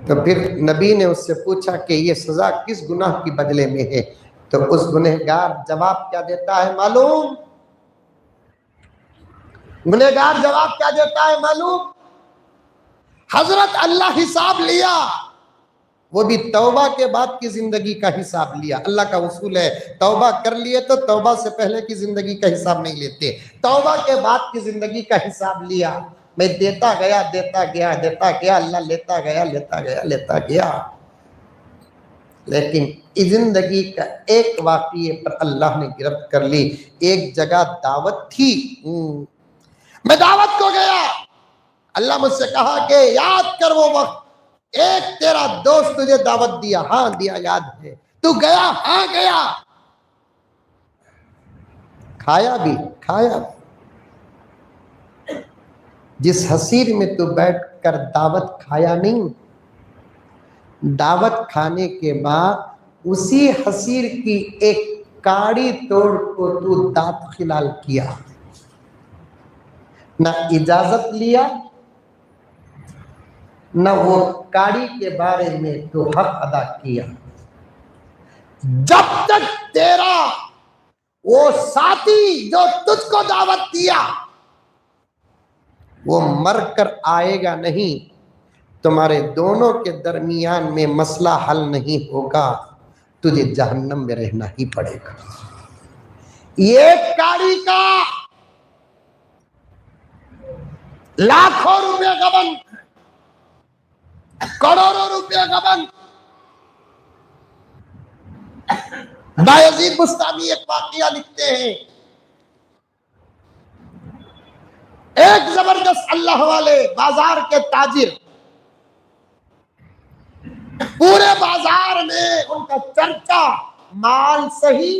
तो फिर नबी ने उससे पूछा कि ये सजा किस गुनाह की बदले में है? तो उस गुनहगार जवाब क्या देता है मालूम? गुनहगार जवाब क्या देता है मालूम? हजरत अल्लाह हिसाब लिया, वो भी तौबा के बाद की जिंदगी का हिसाब लिया। अल्लाह का उसूल है, तौबा कर लिए तो तौबा से पहले की जिंदगी का हिसाब नहीं लेते, तौबा के बाद की जिंदगी का हिसाब लिया। मैं देता गया देता गया देता गया, अल्लाह लेता गया लेता गया लेता गया, लेकिन इस जिंदगी का एक वाक़ये पर अल्लाह ने गिरफ्त कर ली। एक जगह दावत थी, मैं दावत को गया, अल्लाह मुझसे कहा कि याद कर वो वक्त, एक तेरा दोस्त तुझे दावत दिया, हाँ दिया, याद है, तू गया, हाँ गया, खाया भी खाया भी। जिस हसीर में तू बैठकर दावत खाया नहीं, दावत खाने के बाद उसी हसीर की एक काड़ी तोड़ को तू दांत खिलाल किया, ना इजाजत लिया, न वो काड़ी के बारे में तो हक अदा किया। जब तक तेरा वो साथी जो तुझको दावत दिया वो मरकर आएगा नहीं, तुम्हारे दोनों के दरमियान में मसला हल नहीं होगा, तुझे जहन्नम में रहना ही पड़ेगा। ये काड़ी का लाखों रुपए गबन, करोड़ों रुपया गबन। बायजीद बुस्तामी एक वाकया लिखते हैं, एक जबरदस्त अल्लाह वाले बाजार के ताजिर, पूरे बाजार में उनका चर्चा, माल सही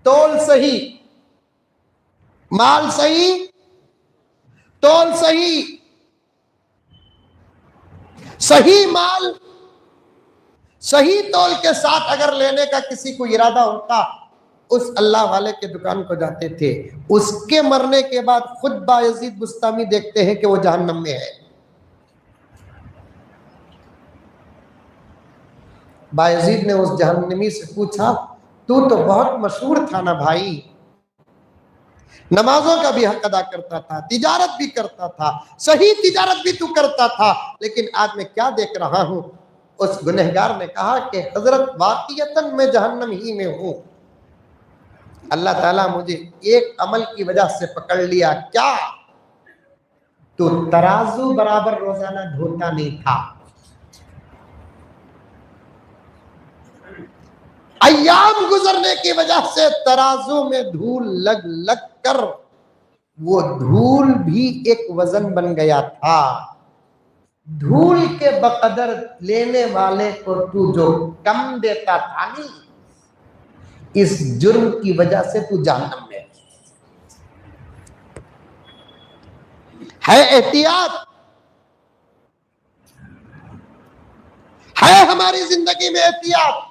तोल सही, माल सही तोल सही, सही माल सही तौल के साथ अगर लेने का किसी को इरादा होता, उस अल्लाह वाले के दुकान को जाते थे। उसके मरने के बाद खुद बायजीद बुस्तामी देखते हैं कि वो जहन्नम में है। बायजीद ने उस जहन्नमी से पूछा, तू तो बहुत मशहूर था ना भाई, नमाजों का भी हक अदा करता था, तिजारत भी करता था, सही तिजारत भी तू करता था, लेकिन आज मैं क्या देख रहा हूं? उस गुनहगार ने कहा कि हजरत वाक़ियतन मैं जहन्नम ही में हूं, अल्लाह ताला मुझे एक अमल की वजह से पकड़ लिया। क्या? तो तराजू बराबर रोजाना धोता नहीं था, अय्याम गुजरने की वजह से तराजू में धूल लग लग कर वो धूल भी एक वजन बन गया था। धूल के बकदर लेने वाले को तू जो कम देता था नहीं, इस जुर्म की वजह से तू जहन्नम में है। एहतियात है हमारी जिंदगी में, एहतियात।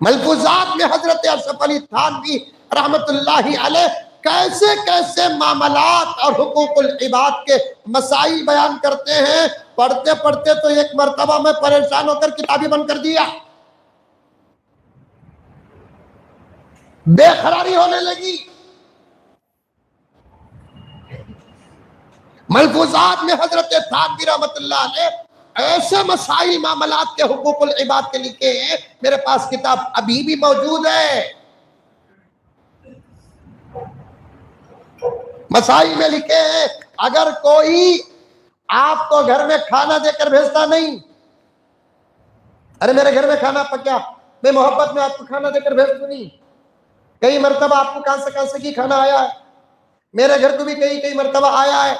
मलफूजात में हजरत अशरफ अली थानवी रहमतुल्लाहि अलैह कैसे कैसे मामलात और हुकूकुल इबाद के मसाइल बयान करते हैं। पढ़ते पढ़ते तो एक मर्तबा में परेशान होकर किताबी बंद कर दिया, बेखरारी होने लगी। मलफूजात में हजरत थानवी रहमतुल्लाह अलैह ऐसे मसाइल मामलात के हुकूकुल इबाद के लिखे हैं, मेरे पास किताब अभी भी मौजूद है। मसाइल में लिखे हैं, अगर कोई आपको घर में खाना देकर भेजता नहीं, अरे मेरे घर में खाना पका, मैं मोहब्बत में आपको खाना देकर भेज दूं नहीं। कई मरतबा आपको कहां से की खाना आया है, मेरे घर को भी कई मरतबा आया है।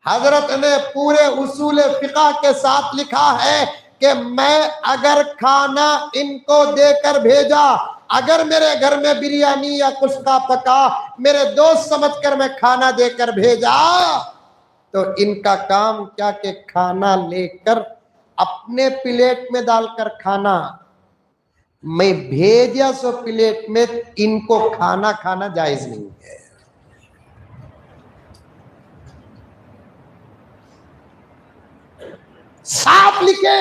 हजरत ने पूरे उसूल फिक़ह के साथ लिखा है कि मैं अगर खाना इनको देकर भेजा अगर मेरे घर में बिरयानी या कुछ का पका मेरे दोस्त समझकर मैं खाना देकर भेजा तो इनका काम क्या कि खाना लेकर अपने प्लेट में डालकर खाना, मैं भेजा सो प्लेट में इनको खाना खाना जायज नहीं है। साफ लिखे,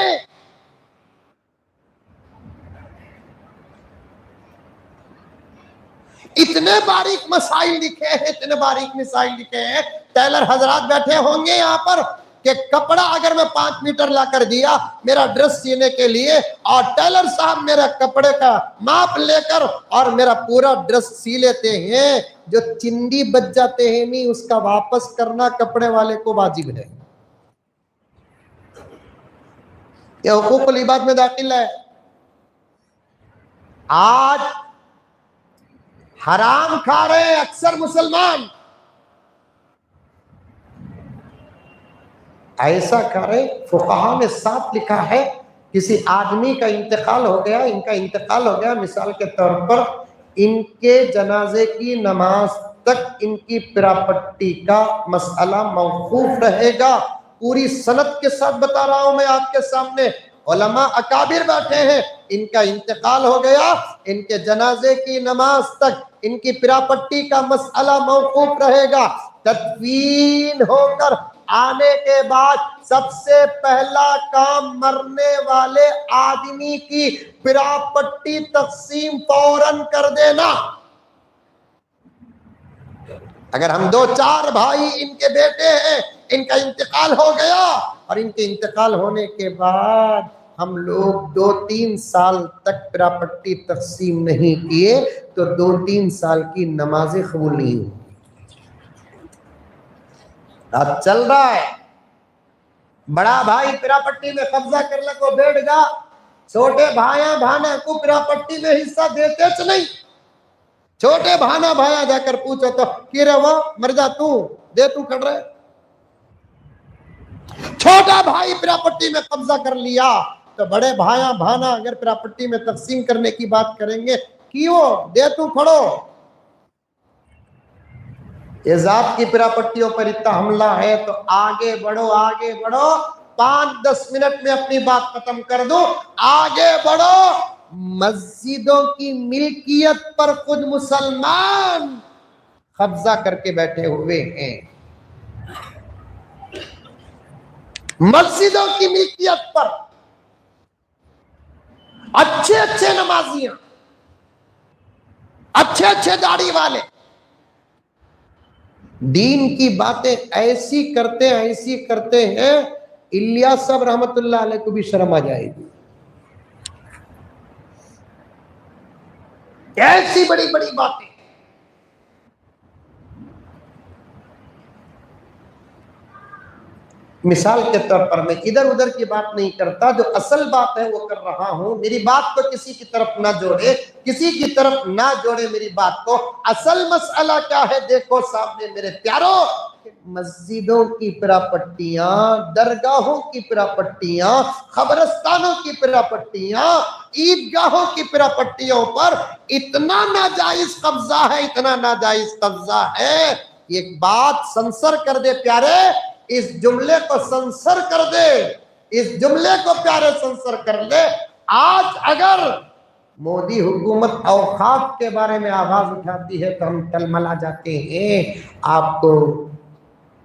इतने बारीक मसाइल लिखे हैं, इतने बारीक मसाइल लिखे हैं। टेलर हजरात बैठे होंगे यहाँ पर कि कपड़ा अगर मैं 5 मीटर लाकर दिया मेरा ड्रेस सीने के लिए और टेलर साहब मेरा कपड़े का माप लेकर और मेरा पूरा ड्रेस सी लेते हैं, जो चिंदी बच जाते हैं नहीं उसका वापस करना कपड़े वाले को वाजिब है। यह हुकूकुल इबाद में दाखिल है। आज हराम खा रहे हैं अक्सर मुसलमान, ऐसा खा रहे। फुकाहा में साफ लिखा है किसी आदमी का इंतकाल हो गया, इनका इंतकाल हो गया, मिसाल के तौर पर इनके जनाजे की नमाज तक इनकी प्रॉपर्टी का मसला मौकूफ रहेगा। पूरी सनद के साथ बता रहा हूं मैं आपके सामने, उलमा अकाबिर बैठे हैं, इनका इंतकाल हो गया, इनके जनाजे की नमाज तक इनकी प्रॉपर्टी का मसला मौकूफ रहेगा। तदफीन होकर आने के बाद सबसे पहला काम मरने वाले आदमी की प्रॉपर्टी तकसीम फौरन कर देना। अगर हम 2-4 भाई इनके बेटे हैं, इनका इंतकाल हो गया और इनके इंतकाल होने के बाद हम लोग 2-3 साल तक प्रॉपर्टी तकसीम नहीं किए तो 2-3 साल की नमाजें कबूल नहीं हुई। आज चल रहा है, बड़ा भाई प्रॉपर्टी में कब्जा करने को बैठ गया, छोटे भाया भाना को प्रॉपर्टी में हिस्सा देते च नहीं। छोटे भाना भाया जाकर पूछो तो कि रे वो मर जा तू दे, तू कर रहे। छोटा भाई प्रॉपर्टी में कब्जा कर लिया तो बड़े भाया भाना अगर प्रॉपर्टी में तकसीम करने की बात करेंगे क्यों दे, तू खड़ो। ये जात की प्रॉपर्टियों पर इतना हमला है तो आगे बढ़ो, आगे बढ़ो। 5-10 मिनट में अपनी बात खत्म कर दो, आगे बढ़ो। मस्जिदों की मिल्कियत पर खुद मुसलमान कब्जा करके बैठे हुए हैं। मस्जिदों की मिल्कियत पर अच्छे अच्छे नमाजियां, अच्छे अच्छे दाढ़ी वाले दीन की बातें ऐसी करते हैं इलियास साहब रहमतुल्लाह अलैह को भी शर्म आ जाएगी। ऐसी बड़ी बड़ी बातें। मिसाल के तौर पर मैं इधर उधर की बात नहीं करता, जो असल बात है वो कर रहा हूं। मेरी बात को किसी की तरफ ना जोड़े, किसी की तरफ ना जोड़े मेरी बात को। असल मसला क्या है देखो सामने मेरे प्यारों, मस्जिदों की प्रॉपर्टियां, दरगाहों की प्रॉपर्टियां, कब्रिस्तानों की प्रॉपर्टियां, ईदगाहों की प्रॉपर्टियों पर इतना नाजायज कब्जा है, इतना नाजायज कब्जा है। एक बात संसर कर दे प्यारे, इस जुमले को संसर कर दे, इस जुमले को प्यारे संसर कर ले। आज अगर मोदी हुकूमत औकाफ के बारे में आवाज उठाती है तो हम टलमला जाते हैं। आपको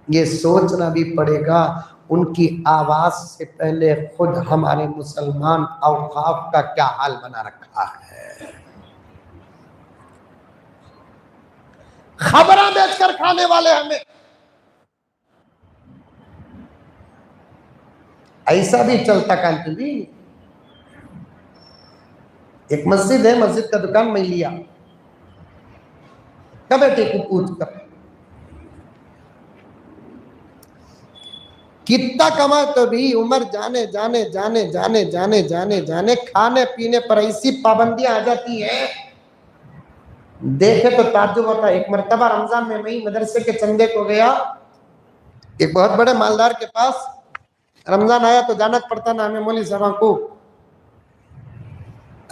ये सोचना भी पड़ेगा उनकी आवाज से पहले खुद हमारे मुसलमान औकाफ का क्या हाल बना रखा है। खबरें बेचकर खाने वाले हमें। ऐसा भी चलता कांति भी। एक मस्जिद है, मस्जिद का दुकान मैं लिया, कमेटी को पूछ कर कितना कमा तो भी उम्र जाने जाने जाने जाने जाने जाने जाने खाने पीने पर ऐसी पाबंदियां आ जाती है, देखे तो ताज्जुब होता है। एक मर्तबा रमजान में मैं मदरसे के चंदे को गया, एक बहुत बड़े मालदार के पास। रमजान आया तो जाना पड़ता ना हमें मौलवी साहब को।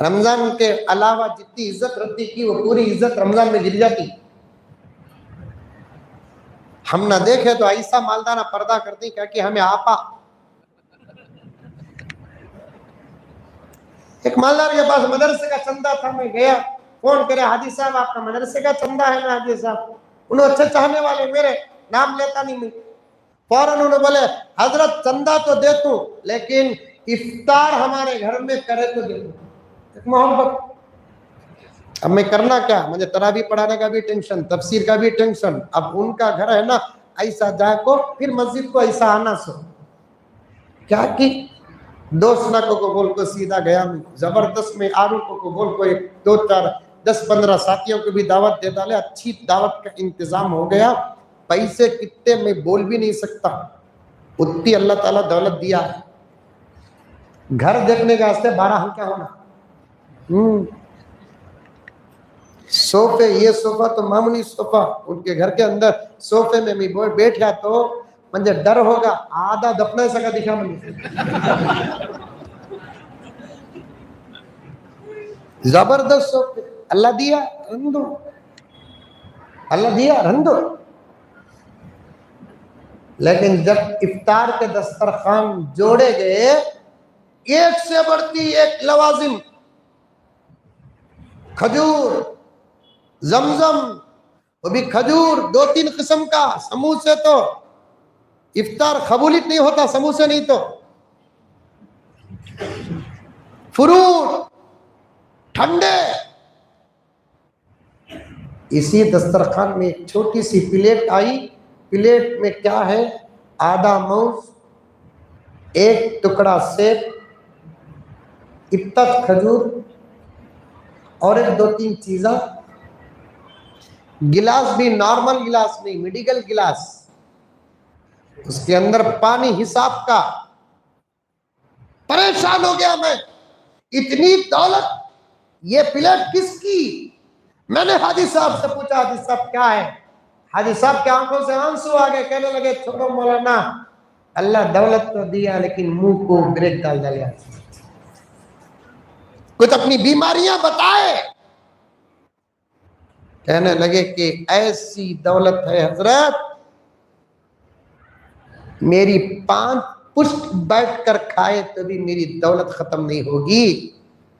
रमजान के अलावा जितनी इज्जत रहती की वो पूरी इज्जत रमजान में गिर जाती। हम ना देखे तो ऐसा मालदाना पर्दा करती क्या कि हमें आपा। एक मालदार के पास मदरसे का चंदा था, मैं गया, फोन करे हाजी साहब आपका मदरसे का चंदा है ना हाजी साहब। उन्होंने अच्छे चाहने वाले, मेरे नाम लेता नहीं मैं, फौरन उन्होंने बोले हजरत चंदा तो दे तू लेकिन इफ्तार हमारे घर में करे तो दे तू। मोहब्बत। अब मैं करना क्या, मुझे तरावी पढ़ाने का भी टेंशन, तफसीर का भी टेंशन। अब उनका घर है ना ऐसा जाको, फिर मस्जिद को ऐसा आना सो क्या कि दोस्त ना को बोल को सीधा गया मैं, जबरदस्त में आरूपों को बोल को 2 4 10 15 साथियों को भी दावत दे डाले। अच्छी दावत का इंतजाम हो गया। पैसे कितने मैं बोल भी नहीं सकता, उतनी अल्लाह ताला दौलत दिया है। घर देखने का वास्ते 12 हल्का होना। सोफे, ये सोफा तो मामूली सोफा, उनके घर के अंदर सोफे में मैं बैठ गया तो मुझे डर होगा आधा दफना सका दिखा मुझे। जबरदस्त सोफे अल्लाह दिया, रंदो अल्लाह दिया रंदो। लेकिन जब इफ्तार के दस्तरखान जोड़े गए, एक से बढ़ती एक लवाजिम, खजूर, जमजम, वो भी खजूर 2-3 किस्म का, समूसे तो इफ्तार कबूलित नहीं होता समूसे नहीं तो, फ्रूट, ठंडे। इसी दस्तरखान में एक छोटी सी प्लेट आई, प्लेट में क्या है, आधा मांस, 1 टुकड़ा सेब, इब्तत खजूर और एक 2-3 चीज़ा। गिलास भी नॉर्मल गिलास नहीं, मेडिकल गिलास, उसके अंदर पानी हिसाब का। परेशान हो गया मैं, इतनी दौलत, ये प्लेट किसकी? मैंने हाजी साहब से पूछा, हाजी साहब क्या है? हाजी साहब के आंखों से आंसू आ गए, कहने लगे छोड़ो मौलाना, अल्लाह दौलत तो दिया लेकिन मुंह को ब्रेक डाल डालिया। कुछ अपनी बीमारियां बताए। कहने लगे कि ऐसी दौलत है हजरत, मेरी 5 पुश्त बैठ कर खाए तो भी मेरी दौलत खत्म नहीं होगी,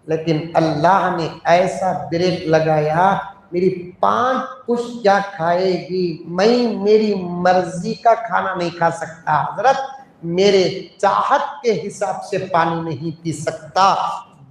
लेकिन अल्लाह ने ऐसा ब्रेक लगाया, मेरी 5 पुश्त क्या खाएगी, मैं मेरी मर्जी का खाना नहीं खा सकता हजरत, मेरे चाहत के हिसाब से पानी नहीं पी सकता।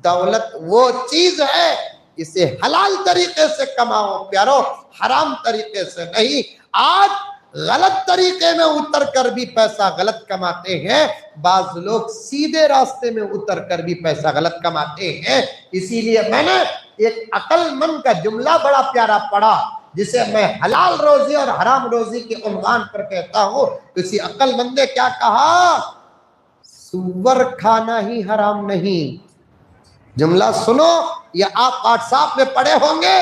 दौलत वो चीज है, इसे हलाल तरीके से कमाओ प्यारो, हराम तरीके से नहीं। आज गलत तरीके में उतर कर भी पैसा गलत कमाते हैं, बाज लोग सीधे रास्ते में उतर कर भी पैसा गलत कमाते हैं। इसीलिए मैंने एक अक्लमंद का जुमला बड़ा प्यारा पढ़ा, जिसे मैं हलाल रोजी और हराम रोजी के उन्वान पर कहता हूं। किसी अक्लमंद ने क्या कहा, सुअर खाना ही हराम नहीं। जुमला सुनो, या आप व्हाट्सएप में पढ़े होंगे,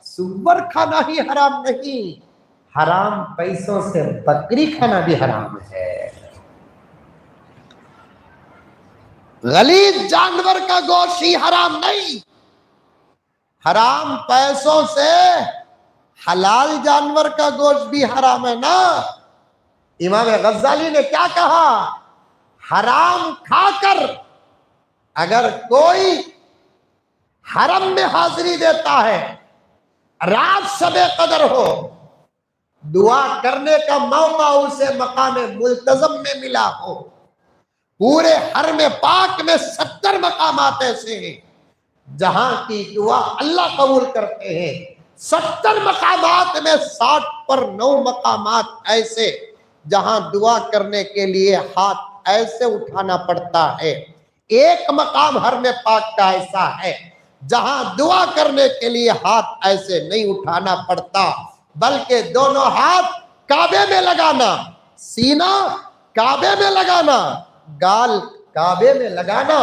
सुअर खाना ही हराम नहीं, हराम पैसों से बकरी खाना भी हराम है। गलीज जानवर का गोश्त ही हराम नहीं, हराम पैसों से हलाल जानवर का गोश्त भी हराम है ना। इमाम गज्जाली ने क्या कहा, हराम खाकर अगर कोई हरम में हाजिरी देता है, रात शबे कदर हो, दुआ करने का मौका उसे मकाम मुल्तजम में मिला हो, पूरे हरम पाक में 70 मकामात ऐसे हैं जहां की दुआ अल्लाह कबूल करते हैं। 70 मकामात में 60 पर 9 मकामात ऐसे जहां दुआ करने के लिए हाथ ऐसे उठाना पड़ता है। एक मकाम हरम पाक का ऐसा है जहां दुआ करने के लिए हाथ ऐसे नहीं उठाना पड़ता, बल्कि दोनों हाथ काबे में लगाना, सीना काबे में लगाना, गाल काबे में लगाना।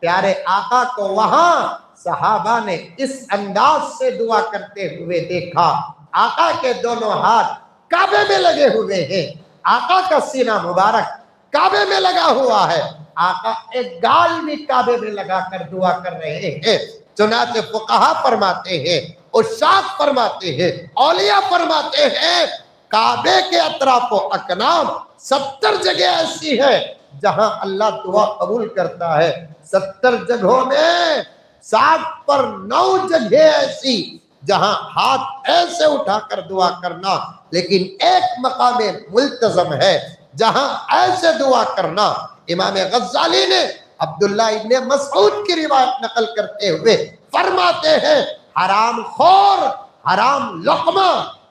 प्यारे आका को वहां सहाबा ने इस अंदाज से दुआ करते हुए देखा। आका के दोनों हाथ काबे में लगे हुए हैं, आका का सीना मुबारक काबे में लगा हुआ है, आका एक गाल भी काबे में लगाकर दुआ कर रहे हैं। चुनाचे फुकहा फरमाते हैं, उशाक फरमाते हैं, औलिया फरमाते हैं, काबे के अतराफो अकनाम 70 जगह ऐसी है जहां अल्लाह दुआ कबूल करता है। 70 जगहों में 60 पर 9 जगह ऐसी जहां हाथ ऐसे उठाकर दुआ करना, लेकिन एक मकाम मुल्तज़म है जहां ऐसे दुआ करना। इमाम गज़ाली ने अब्दुल्ला इब्ने मसऊद की रिवायत नकल करते हुए फरमाते हैं, हराम खोर हराम लुक़मा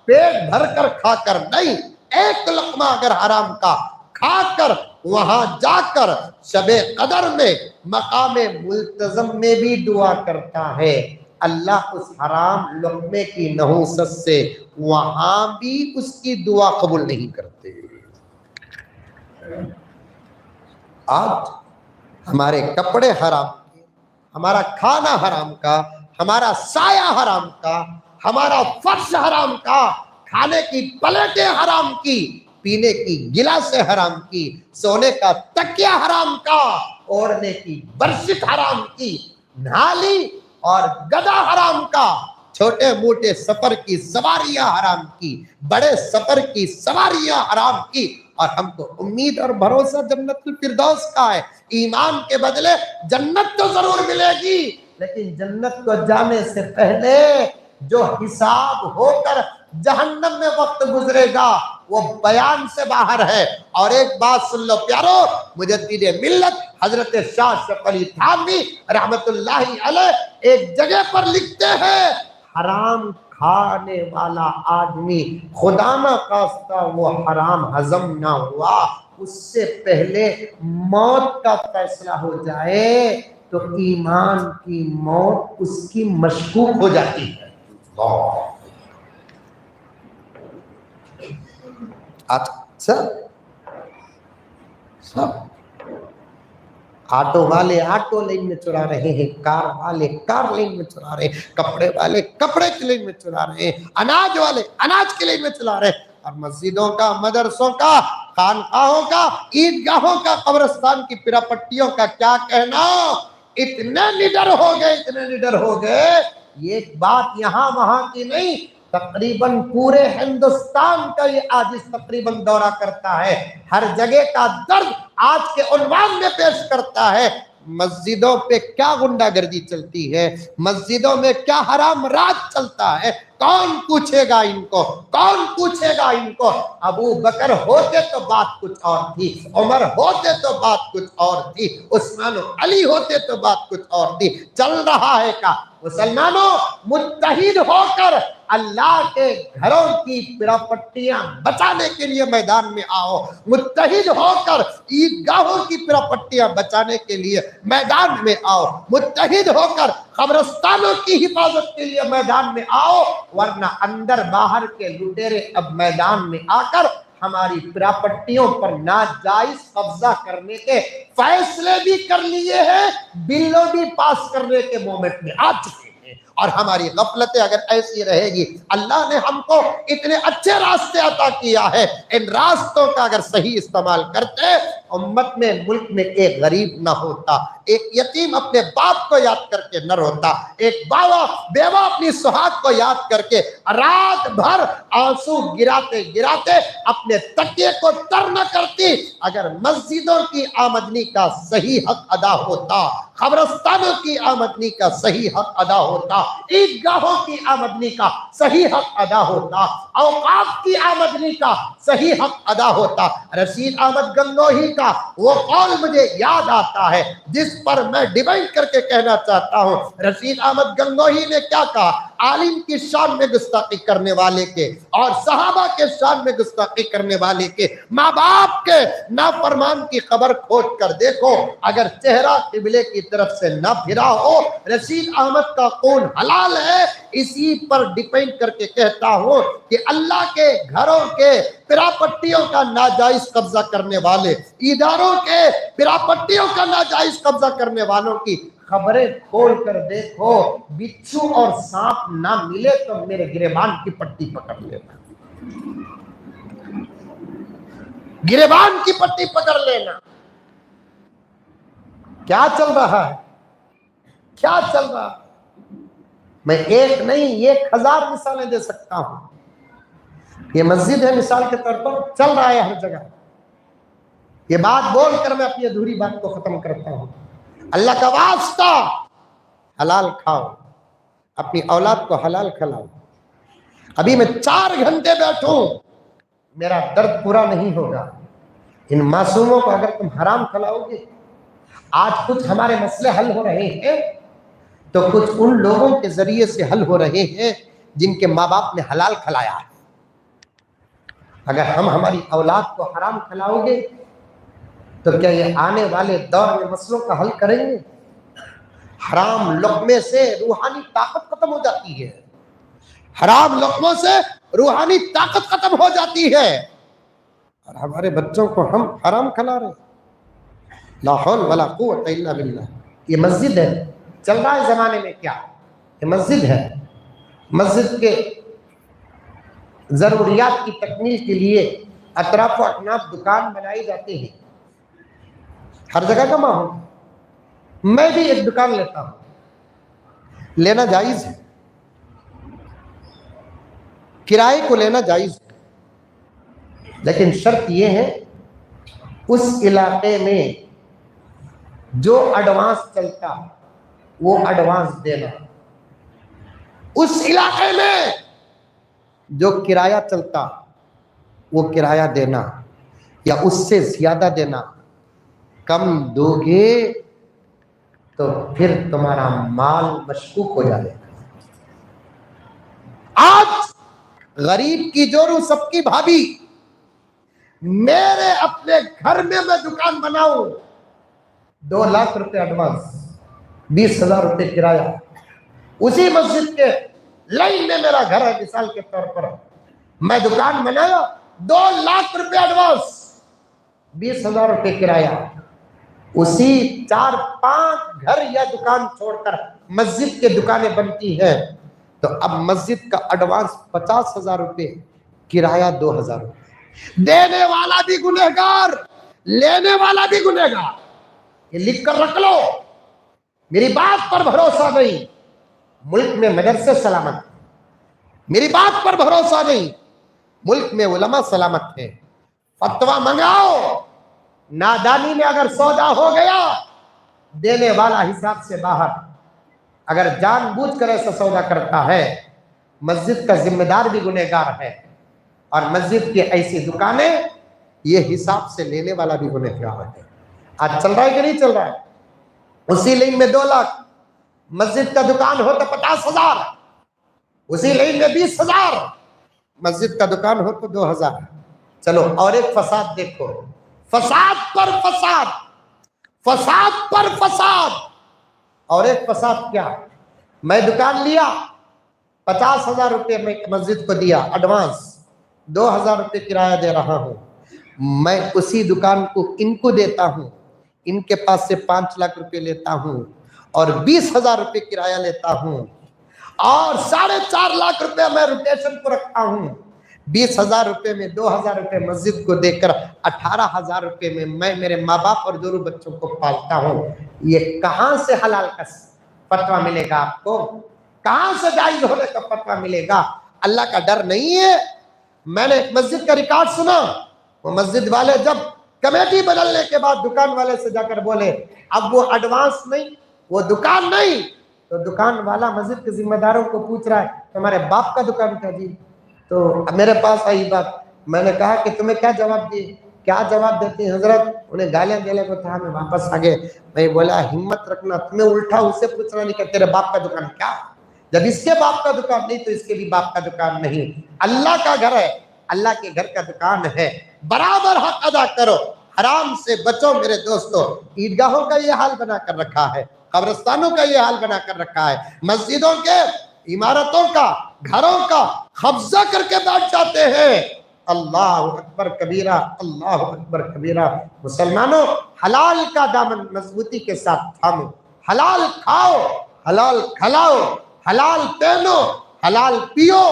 पेट भरकर खाकर नहीं, एक लुक़मा अगर हराम का खाकर वहां जाकर शबे कदर में मकामे मुल्तज़म में भी दुआ करता है, अल्लाह उस हराम लुक़मे की नहुसत से वहां भी उसकी दुआ कबूल नहीं करते। आज हमारे कपड़े हराम के, हमारा खाना हराम का, हमारा साया हराम का, हमारा फर्श हराम का, खाने की प्लेटें हराम की, पीने की गिलासें हराम की, सोने का तकिया हराम का, ओढ़ने की बरसित हराम की, नाली और गदा हराम का, छोटे मोटे सफर की सवारियां हराम की, बड़े सफर की सवारियां हराम की, और हमको उम्मीद और भरोसा जन्नतुल फिरदौस का है। ईमान के बदले जन्नत तो जरूर मिलेगी, लेकिन जन्नत को जाने से पहले जो हिसाब होकर जहन्नम में वक्त गुजरेगा वो बयान से बाहर है। और एक बात सुन लो प्यारो, मुजद्दिद मिल्लत हजरत शाह अशरफ अली थानवी रहमतुल्लाहि अलैह एक जगह पर लिखते हैं, हराम खाने वाला आदमी खुदा ना खास्ता वो हराम हजम ना हुआ, उससे पहले मौत का फैसला हो जाए तो ईमान की मौत उसकी मशकूक हो जाती है। सब ऑटो वाले ऑटो लाइन में चुरा रहे हैं, कार वाले कार लाइन में चुरा रहे हैं, कपड़े वाले कपड़े की लाइन में चुरा रहे हैं, अनाज वाले अनाज की लाइन में चुरा रहे हैं। और मस्जिदों का, मदरसों का, खानकाहों का, ईदगाहों का, कब्रिस्तान की पिरापट्टियों का क्या कहना। इतने निडर हो गए, इतने निडर हो गए, ये बात यहाँ वहां की नहीं, तकरीबन पूरे हिंदुस्तान का ये आज इस तकरीबन दौरा करता है, हर जगह का दर्द आज के उन्वान में पेश करता है। मस्जिदों पे क्या गुंडागर्दी चलती है, मस्जिदों में क्या हराम राज चलता है, कौन पूछेगा इनको, कौन पूछेगा इनको। अबू बकर होते तो बात कुछ और थी, उमर होते तो बात कुछ और थी, उस्मान अली होते तो बात कुछ और थी। चल रहा है क्या? मुसलमानों मुत्तहिद होकर अल्लाह के घरों की पिरापट्टियां बचाने के लिए मैदान में आओ, मुत्तहिद होकर ईदगाहों की पिरापट्टियां बचाने के लिए मैदान में आओ, मुत्तहिद होकर कब्रिस्तानों की हिफाजत के लिए मैदान में आओ, वरना अंदर बाहर के लुटेरे अब मैदान में आकर हमारी प्रॉपर्टियों पर नाजायज कब्जा करने के फैसले भी कर लिए हैं, बिलों भी पास करने के मोमेंट में आ चुके हैं। और हमारी गफलतें अगर ऐसी रहेगी, अल्लाह ने हमको इतने अच्छे रास्ते अता किया है, इन रास्तों का अगर सही इस्तेमाल करते, उम्मत में, मुल्क में एक गरीब ना होता, एक यतीम अपने बाप को याद करके न रोता, एक बावा बेवा अपनी सुहाग को याद करके रात भर आंसू गिराते गिराते अपने तकिए को तर न करती, अगर मस्जिदों की आमदनी का सही हक अदा होता, कब्रिस्तानों की आमदनी का सही हक अदा होता, ईदगाहों की आमदनी का सही हक अदा होता, औकाफ की आमदनी का सही हक अदा होता। रशीद अहमद गंगोही का वो कौल मुझे याद आता है जिस पर मैं डिवाइड करके कहना चाहता हूँ। रशीद अहमद गंगोही ने क्या कहा, आलिम की शान में गुस्ताखी करने वाले के और सहाबा के शान में गुस्ताखी करने वाले के माँ बाप के नाफरमान की खबर खोज कर देखो, अगर चेहरा किबले की तरफ से न फिरा हो, रशीद अहमद का खून हलाल है। इसी पर डिपेंड करके कहता हूं कि अल्लाह के घरों के पिरापट्टियों का नाजायज कब्जा करने वाले, इदारों के पिरापट्टियों का नाजायज कब्जा करने वालों की खबरें खोल कर देखो, बिच्छू और सांप ना मिले तो मेरे गिरेबान की पट्टी पकड़ लेना, गिरेबान की पट्टी पकड़ लेना। क्या चल रहा है, क्या चल रहा है? मैं एक नहीं 1000 मिसालें दे सकता हूं। ये मस्जिद है, मिसाल के तौर पर चल रहा है हर जगह। ये बात बोलकर मैं अपनी अधूरी बात को खत्म करता हूं। अल्लाह का वास्ता, हलाल खाओ, अपनी औलाद को हलाल खिलाओ। अभी मैं 4 घंटे बैठूं, मेरा दर्द पूरा नहीं होगा। इन मासूमों को अगर तुम हराम खिलाओगे, आज कुछ हमारे मसले हल हो रहे हैं तो कुछ उन लोगों के जरिए से हल हो रहे हैं जिनके माँ बाप ने हलाल खिलाया है। अगर हम हमारी औलाद को हराम खिलाओगे तो क्या ये आने वाले दौर में मसलों का हल करेंगे? हराम लुक़मे से रूहानी ताकत खत्म हो जाती है। हराम लुक़मों से रूहानी ताकत खत्म हो जाती है, और हमारे बच्चों को हम हराम खिला रहे। ला हौल वला कुव्वता इल्ला बिल्लाह। ये मस्जिद है, चल रहा है जमाने में क्या, ये मस्जिद है। मस्जिद के जरूरियात की तकमील के लिए अतराफ व अकनाफ दुकान बनाई जाती है। हर जगह का माहौल। मैं भी एक दुकान लेता हूं, लेना जायज है, किराए को लेना जायज है, लेकिन शर्त यह है उस इलाके में जो एडवांस चलता वो एडवांस देना, उस इलाके में जो किराया चलता वो किराया देना, या उससे ज्यादा देना। कम दोगे तो फिर तुम्हारा माल मशकूक हो जाएगा। आज गरीब की जोरू सबकी भाभी, मेरे अपने घर में मैं दुकान बनाऊं, 2 लाख रुपए एडवांस, 20,000 रुपए किराया। उसी मस्जिद के लाइन में मेरा घर है, मिसाल के तौर पर मैं दुकान बनाया, 2 लाख रुपए एडवांस, 20,000 रुपए किराया। उसी 4-5 घर या दुकान छोड़कर मस्जिद के दुकानें बनती हैं, तो अब मस्जिद का एडवांस 50,000 रुपए, किराया 2,000 रुपए। देने वाला भी गुनहगार, लेने वाला भी गुनहगार। ये लिख कर रख लो, मेरी बात पर भरोसा नहीं, मुल्क में मदरसे सलामत, मेरी बात पर भरोसा नहीं, मुल्क में उलमा सलामत है। फतवा मंगाओ, नादानी में अगर सौदा हो गया, देने वाला हिसाब से बाहर। अगर जानबूझकर ऐसा सौदा करता है, मस्जिद का जिम्मेदार भी गुनहगार है, और मस्जिद की ऐसी दुकानें, ये हिसाब से लेने वाला भी गुनहगार है। आज चल रहा है कि नहीं चल रहा है? उसी लाइन में 2 लाख, मस्जिद का दुकान हो तो 50,000, उसी लाइन में 20,000, मस्जिद का दुकान हो तो 2,000। चलो और एक फसाद देखो, फसाद पर फसाद, फसाद पर फसाद। और एक फसाद क्या, मैं दुकान लिया, 50,000 रुपये में मस्जिद को दिया एडवांस, 2,000 रुपये किराया दे रहा हूं। मैं उसी दुकान को इनको देता हूं, इनके पास से 5 लाख रुपए लेता हूं और 20,000 रुपये किराया लेता हूं, और 4.5 लाख रुपए मैं रोटेशन को रखता हूं। 20,000 रुपए में 2,000 रुपए मस्जिद को देकर 18,000 रुपए में मैं मेरे माँ बाप और जोरू बच्चों को पालता हूँ। ये कहाँ से हलाल का फतवा मिलेगा आपको? कहाँ से जायज होने का फतवा मिलेगा? अल्लाह का डर नहीं है। मैंने एक मस्जिद का रिकॉर्ड सुना, वो मस्जिद वाले जब कमेटी बदलने के बाद दुकान वाले से जाकर बोले अब वो एडवांस नहीं, वो दुकान नहीं, तो दुकान वाला मस्जिद के जिम्मेदारों को पूछ रहा है तुम्हारे बाप का दुकान था जी? तो मेरे पास आई बात, मैंने कहा कि तुम्हें क्या जवाब दिए? क्या जवाब देते हैं हजरत? उन्हें गालियां देने को था, मैं वापस आ गए। मैं बोला हिम्मत रखना, तुम्हें उल्टा उससे पूछना नहीं कि तेरे बाप का दुकान क्या? जब इसके बाप का दुकान नहीं तो इसके भी बाप का दुकान नहीं। अल्लाह का घर है, अल्लाह के घर का दुकान है, बराबर हक अदा करो, हराम से बचो मेरे दोस्तों। ईदगाहों का ये हाल बना कर रखा है, कब्रिस्तानों का ये हाल बना कर रखा है, मस्जिदों के, इमारतों का, घरों का कब्जा करके बैठ जाते हैं। अल्लाह अकबर कबीरा, अल्लाह अकबर कबीरा। मुसलमानों, हलाल का दामन मजबूती के साथ थामो, हलाल खाओ, हलाल खिलाओ, हलाल पहनो, हलाल पियो,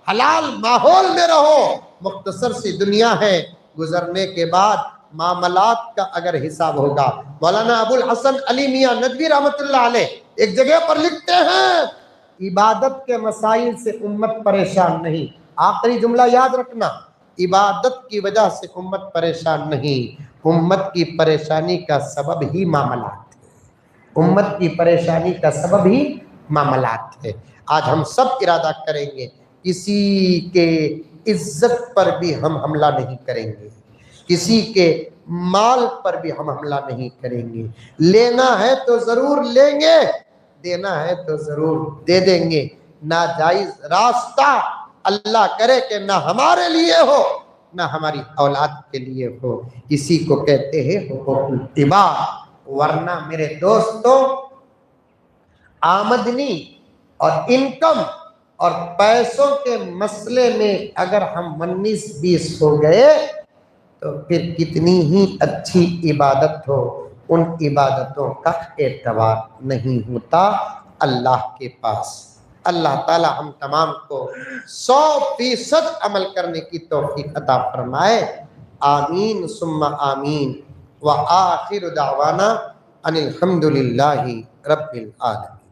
हलाल माहौल में रहो। मुख्तसर सी दुनिया है, गुजरने के बाद मामलात का अगर हिसाब होगा। मौलाना अबुल हसन अली मियां नदवी रहमतुल्लाह अलैह एक जगह पर लिखते हैं, इबादत के मसाइल से उम्मत परेशान नहीं। आखिरी जुमला याद रखना, इबादत की वजह से उम्मत परेशान नहीं, उम्मत की परेशानी का सबब ही मामलात है। उम्मत की परेशानी का सबब ही मामलात है। आज हम सब इरादा करेंगे किसी के इज्जत पर भी हम हमला नहीं करेंगे, किसी के माल पर भी हम हमला नहीं करेंगे। लेना है तो जरूर लेंगे, देना है तो जरूर दे देंगे। नाजायज रास्ता अल्लाह करे कि ना हमारे लिए हो ना हमारी औलाद के लिए हो, इसी को कहते हैं हुकूकुल इत्तिबा। वरना मेरे दोस्तों, आमदनी और इनकम और पैसों के मसले में अगर हम 19-20 हो गए तो फिर कितनी ही अच्छी इबादत हो, उन इबादतों का एतबार नहीं होता अल्लाह के पास। अल्लाह ताला हम तमाम को 100% अमल करने की तौफीक अता फरमाए। आमीन सुम्मा आमीन। व आखिर दावाना अनिल हम्दुलिल्लाहि रब्बिल आलमीन।